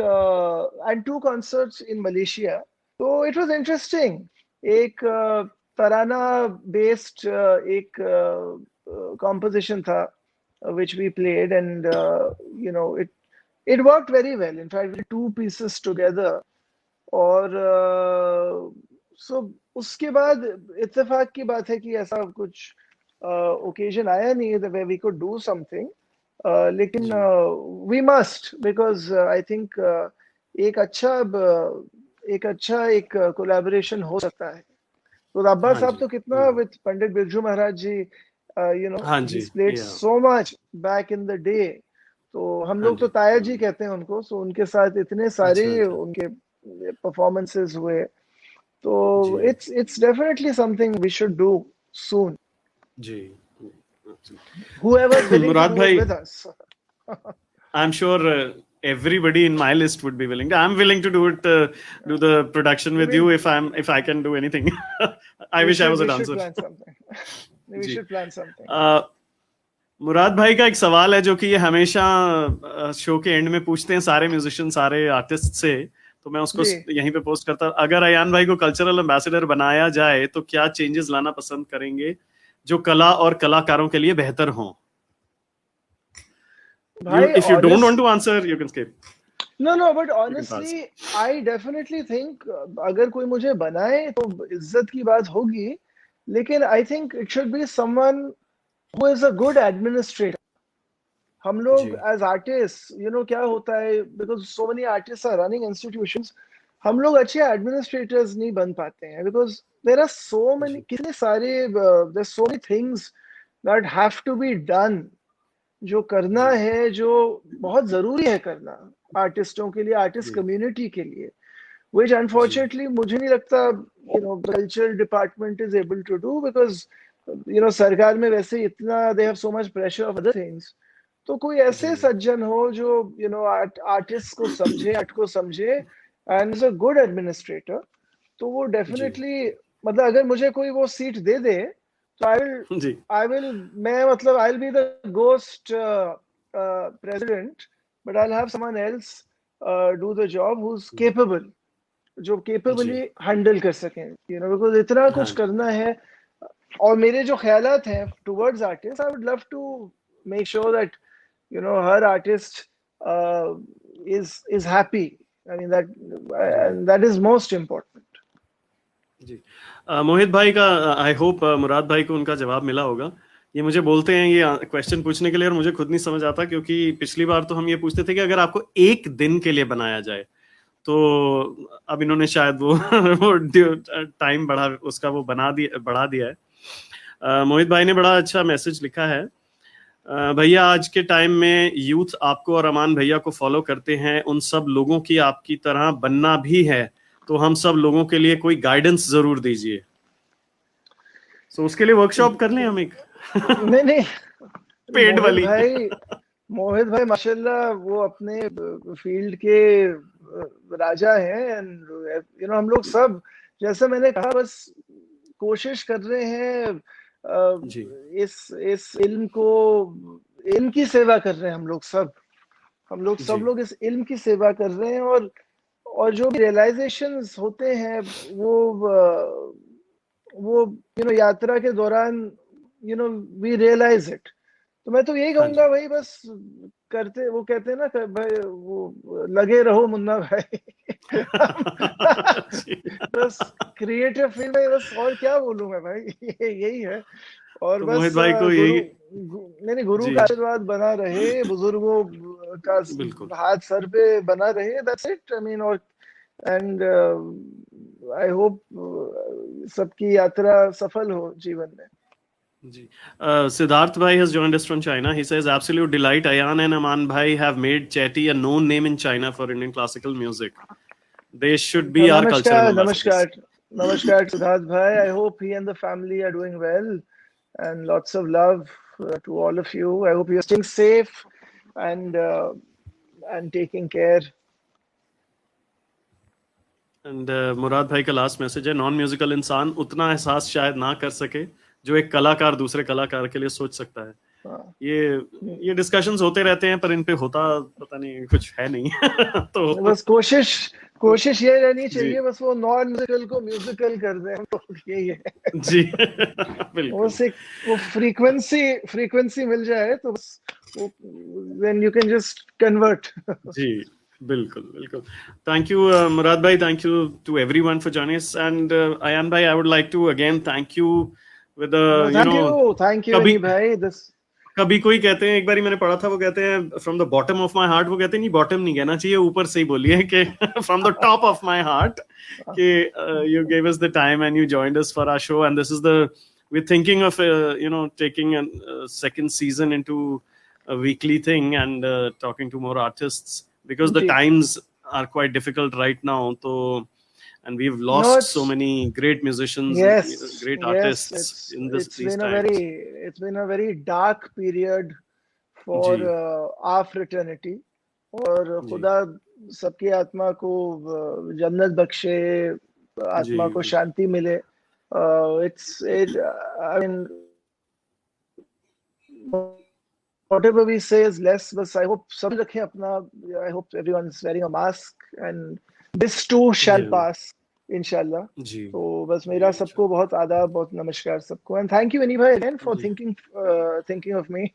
Speaker 2: एंड 2 कॉन्सर्ट्स इन मलेशिया. तो इट वाज इंटरेस्टिंग. एक तराना बेस्ड एक composition था, which we played, and it worked very well. In fact, we did 2 pieces together. और उसके बाद इत्तेफाक की बात है कि ऐसा कुछ ओकेजन आया नहीं है where we could do something. लेकिन
Speaker 1: जी
Speaker 2: we must, because I think एक अच्छा एक कोलैबोरेशन हो सकता है. तो अब्बास
Speaker 1: हाँ
Speaker 2: साहब
Speaker 1: जी
Speaker 2: तो कितना with पंडित बिरजू महाराज जी,
Speaker 1: हाँ जी
Speaker 2: he's played
Speaker 1: या
Speaker 2: so much back in the day. तो हम
Speaker 1: हाँ
Speaker 2: लोग तो
Speaker 1: जी
Speaker 2: ताया जी कहते हैं उनको, सो उनके साथ इतने सारे
Speaker 1: अच्छा अच्छा
Speaker 2: उनके परफॉर्मेंसेस हुए. तो
Speaker 1: जी
Speaker 2: it's definitely something we should do soon.
Speaker 1: Ji
Speaker 2: Whoever's willing to
Speaker 1: Murad
Speaker 2: do it
Speaker 1: भाई,
Speaker 2: with us.
Speaker 1: I'm sure everybody in my list would be willing. I'm willing to do it, do the production with you
Speaker 2: We
Speaker 1: if I can do anything. I
Speaker 2: we
Speaker 1: wish I
Speaker 2: should
Speaker 1: was a
Speaker 2: we should
Speaker 1: dancer.
Speaker 2: plan something. We
Speaker 1: ji
Speaker 2: should plan something.
Speaker 1: मुराद भाई का एक सवाल है जो कि ये हमेशा show के एंड में पूछते हैं सारे म्यूजिशियन सारे आर्टिस्ट से, तो मैं उसको
Speaker 2: जी.
Speaker 1: यहीं पे पोस्ट करता हूं. अगर अयान भाई को कल्चरल एम्बेसडर बनाया जाए तो क्या चेंजेस लाना पसंद करेंगे जो कला और कलाकारों के लिए बेहतर हों?
Speaker 2: भाई
Speaker 1: If you don't want
Speaker 2: honest,
Speaker 1: to answer, you can skip.
Speaker 2: no, but
Speaker 1: You can pass.
Speaker 2: honestly, I definitely think अगर कोई मुझे बनाए तो इज्जत की बात होगी, लेकिन I think it should be someone who is a good administrator. हम लोग
Speaker 1: जी
Speaker 2: as artists, क्या होता है, because so many artists are running institutions, हम लोग अच्छे administrators नहीं बन पाते हैं, because there are so many,
Speaker 1: जी
Speaker 2: कितने सारे there's so many things that have to be done, जो करना
Speaker 1: जी
Speaker 2: है, जो बहुत जरूरी है करना आर्टिस्टों के लिए, आर्टिस्ट
Speaker 1: जी
Speaker 2: कम्युनिटी के लिए, which
Speaker 1: जी
Speaker 2: unfortunately मुझे नहीं लगता culture department is able to do, because सरकार में वैसे इतना they have so much pressure of other things. तो कोई
Speaker 1: जी
Speaker 2: ऐसे सज्जन हो जो आर्टिस्ट को समझे, आर्ट को समझे, and is a good administrator, तो वो
Speaker 1: जी
Speaker 2: डेफिनेटली, मतलब अगर मुझे कोई वो सीट दे दे तो
Speaker 1: जी
Speaker 2: मैं मतलब I'll be the ghost president, but I'll have someone else do the job who's capable, जो
Speaker 1: जी
Speaker 2: capably handle कर सकें, because इतना
Speaker 1: हाँ
Speaker 2: कुछ करना है. और मेरे जो ख्यालात हैं towards artists, I would love to make sure that her artist uh, is happy. I mean that,
Speaker 1: ji
Speaker 2: and that is most important.
Speaker 1: जी मोहित भाई का, आई होप मुराद भाई को उनका जवाब मिला होगा. ये मुझे बोलते हैं ये क्वेश्चन पूछने के लिए, और मुझे खुद नहीं समझ आता, क्योंकि पिछली बार तो हम ये पूछते थे कि अगर आपको एक दिन के लिए बनाया जाए, तो अब इन्होंने शायद वो वो टाइम बढ़ा, उसका वो बढ़ा दिया है. मोहित भाई ने बड़ा अच्छा मैसेज लिखा है. भैया, आज के टाइम में यूथ आपको और अमान भैया को फॉलो करते हैं, उन सब लोगों की आपकी तरह बनना भी है, तो हम सब लोगों के लिए कोई गाइडेंस जरूर दीजिए. सो उसके लिए वर्कशॉप कर लें हम एक
Speaker 2: नहीं
Speaker 1: पेड वाली.
Speaker 2: मोहित भाई माशाल्लाह वो अपने फील्ड के राजा हैं, एंड हम लोग सब, जैसे मैंने कहा, बस कोशिश कर रहे हैं
Speaker 1: जी
Speaker 2: इस इल्म की सेवा कर रहे हैं. हम लोग सब
Speaker 1: जी
Speaker 2: लोग इस इल्म की सेवा कर रहे हैं, और जो भी रियलाइजेशंस होते हैं वो यात्रा के दौरान वी रियलाइज इट. तो मैं तो यही
Speaker 1: हाँ
Speaker 2: कहूंगा
Speaker 1: जी
Speaker 2: भाई, बस करते, वो कहते हैं ना भाई, वो लगे रहो मुन्ना भाई.
Speaker 1: जी.
Speaker 2: बस क्रिएटिव फील्ड में, बस और क्या बोलूं मैं भाई. यही है. और
Speaker 1: तो
Speaker 2: बस
Speaker 1: मोहित भाई को यही.
Speaker 2: नहीं, गुरु
Speaker 1: जी
Speaker 2: का आशीर्वाद बना रहे, बुजुर्गों का
Speaker 1: बिल्कुल.
Speaker 2: हाथ सर पे बना रहे, दैट्स इट. आई मीन, और एंड आई होप सबकी यात्रा सफल हो जीवन में.
Speaker 1: Siddharth Bhai has joined us from China. He says, absolute delight. Ayan and Aman Bhai have made Chetty a known name in China for Indian classical music. They should be our cultural ambassadors.
Speaker 2: Namaskar Siddharth Bhai. I hope he and the family are doing well, and lots of love to all of you. I hope you're staying safe and taking care.
Speaker 1: And मुराद भाई का last message है, non musical इंसान उतना एहसास शायद ना कर सके जो एक कलाकार दूसरे कलाकार के लिए सोच सकता है. ये डिस्कशंस होते रहते हैं, पर इन पे होता पता नहीं कुछ है नहीं. तो
Speaker 2: बस कोशिश ये रहनी चाहिए, बस वो नॉन म्यूजिकल को म्यूजिकल कर दें, तो यही है.
Speaker 1: जी बिल्कुल.
Speaker 2: वो फ्रीक्वेंसी मिल जाए तो बस then you can just convert.
Speaker 1: जी बिल्कुल. Thank you Murad bhai, thank you to everyone for joining us, and Ayan bhai, I would like to again thank you with the
Speaker 2: thank you
Speaker 1: कभी
Speaker 2: Ani bhai. This
Speaker 1: कभी कोई कहते हैं, एक बारी मैंने पढ़ा था, वो कहते हैं from the bottom of my heart, वो कहते हैं नहीं बॉटम नहीं कहना चाहिए, ऊपर से ही बोलिए कि from the top of my heart कि you gave us the time and you joined us for our show, and this is we're thinking of taking a second season into a weekly thing and talking to more artists, because the
Speaker 2: जी.
Speaker 1: times are quite difficult right now, so and we've lost so many great musicians, great artists in these times.
Speaker 2: It's been a very dark period for
Speaker 1: जी.
Speaker 2: our fraternity. और
Speaker 1: जी.
Speaker 2: खुदा सबकी आत्मा को जन्नत बख्शे, आत्मा को शांति मिले. I mean, whatever we say is less, but I hope सब रखें अपना. I hope everyone's wearing a mask and this too shall pass, inshallah. तो बस मेरा सबको बहुत आदाब, बहुत नमस्कार सबको, and thank you Ani bhai again for thinking of me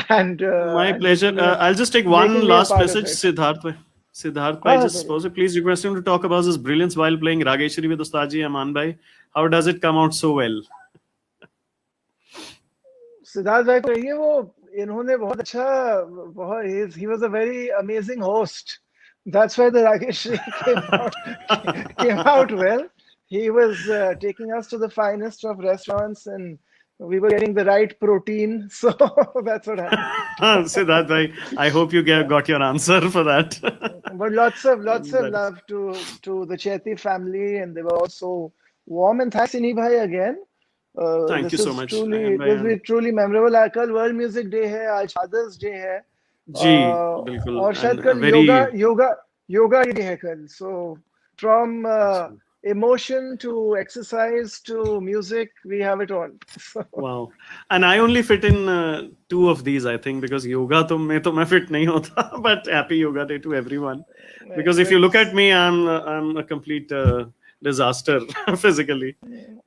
Speaker 2: and
Speaker 1: my pleasure. I'll just take one last message, Siddharth bhai, just suppose it, please request him to talk about his brilliance while playing Rageshwari with Ustad Ji Aman bhai. How does it come out so well?
Speaker 2: Siddharth भाई को ये वो इन्होंने बहुत अच्छा, he was a very amazing host. That's why the Rageshri came out well. He was taking us to the finest of restaurants and we were getting the right protein. So that's what happened.
Speaker 1: Siddharth bhai, I hope you got your answer for that.
Speaker 2: But lots of love to the Chetty family, and they were also warm. And thanks Ani bhai again.
Speaker 1: Thank you so much.
Speaker 2: This will be truly memorable. कल World Music Day है, आज Fathers Day है.
Speaker 1: जी, बिल्कुल.
Speaker 2: और शायद कल yoga day है कल. So from emotion to exercise to music, we have it all.
Speaker 1: Wow. And I only fit in 2 of these, I think, because yoga तो मैं fit नहीं होता. But happy Yoga Day to everyone. Because if you look at me, I'm a complete disaster physically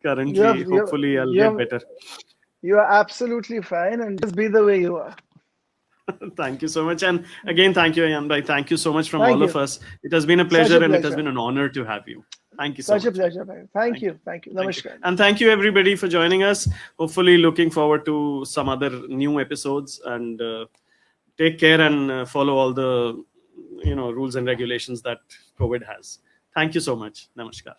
Speaker 1: currently. Hopefully I'll get better.
Speaker 2: You are absolutely fine, and just be the way you are.
Speaker 1: Thank you so much, and again thank you Ayan bhai. Thank you so much from all of us. It has been a pleasure, and it has been an honor to have you. Thank you so much.
Speaker 2: Such a pleasure, bhai. Thank you. Namaskar.
Speaker 1: And thank you everybody for joining us. Hopefully looking forward to some other new episodes, and take care and follow all the rules and regulations that COVID has. Thank you so much. Namaskar.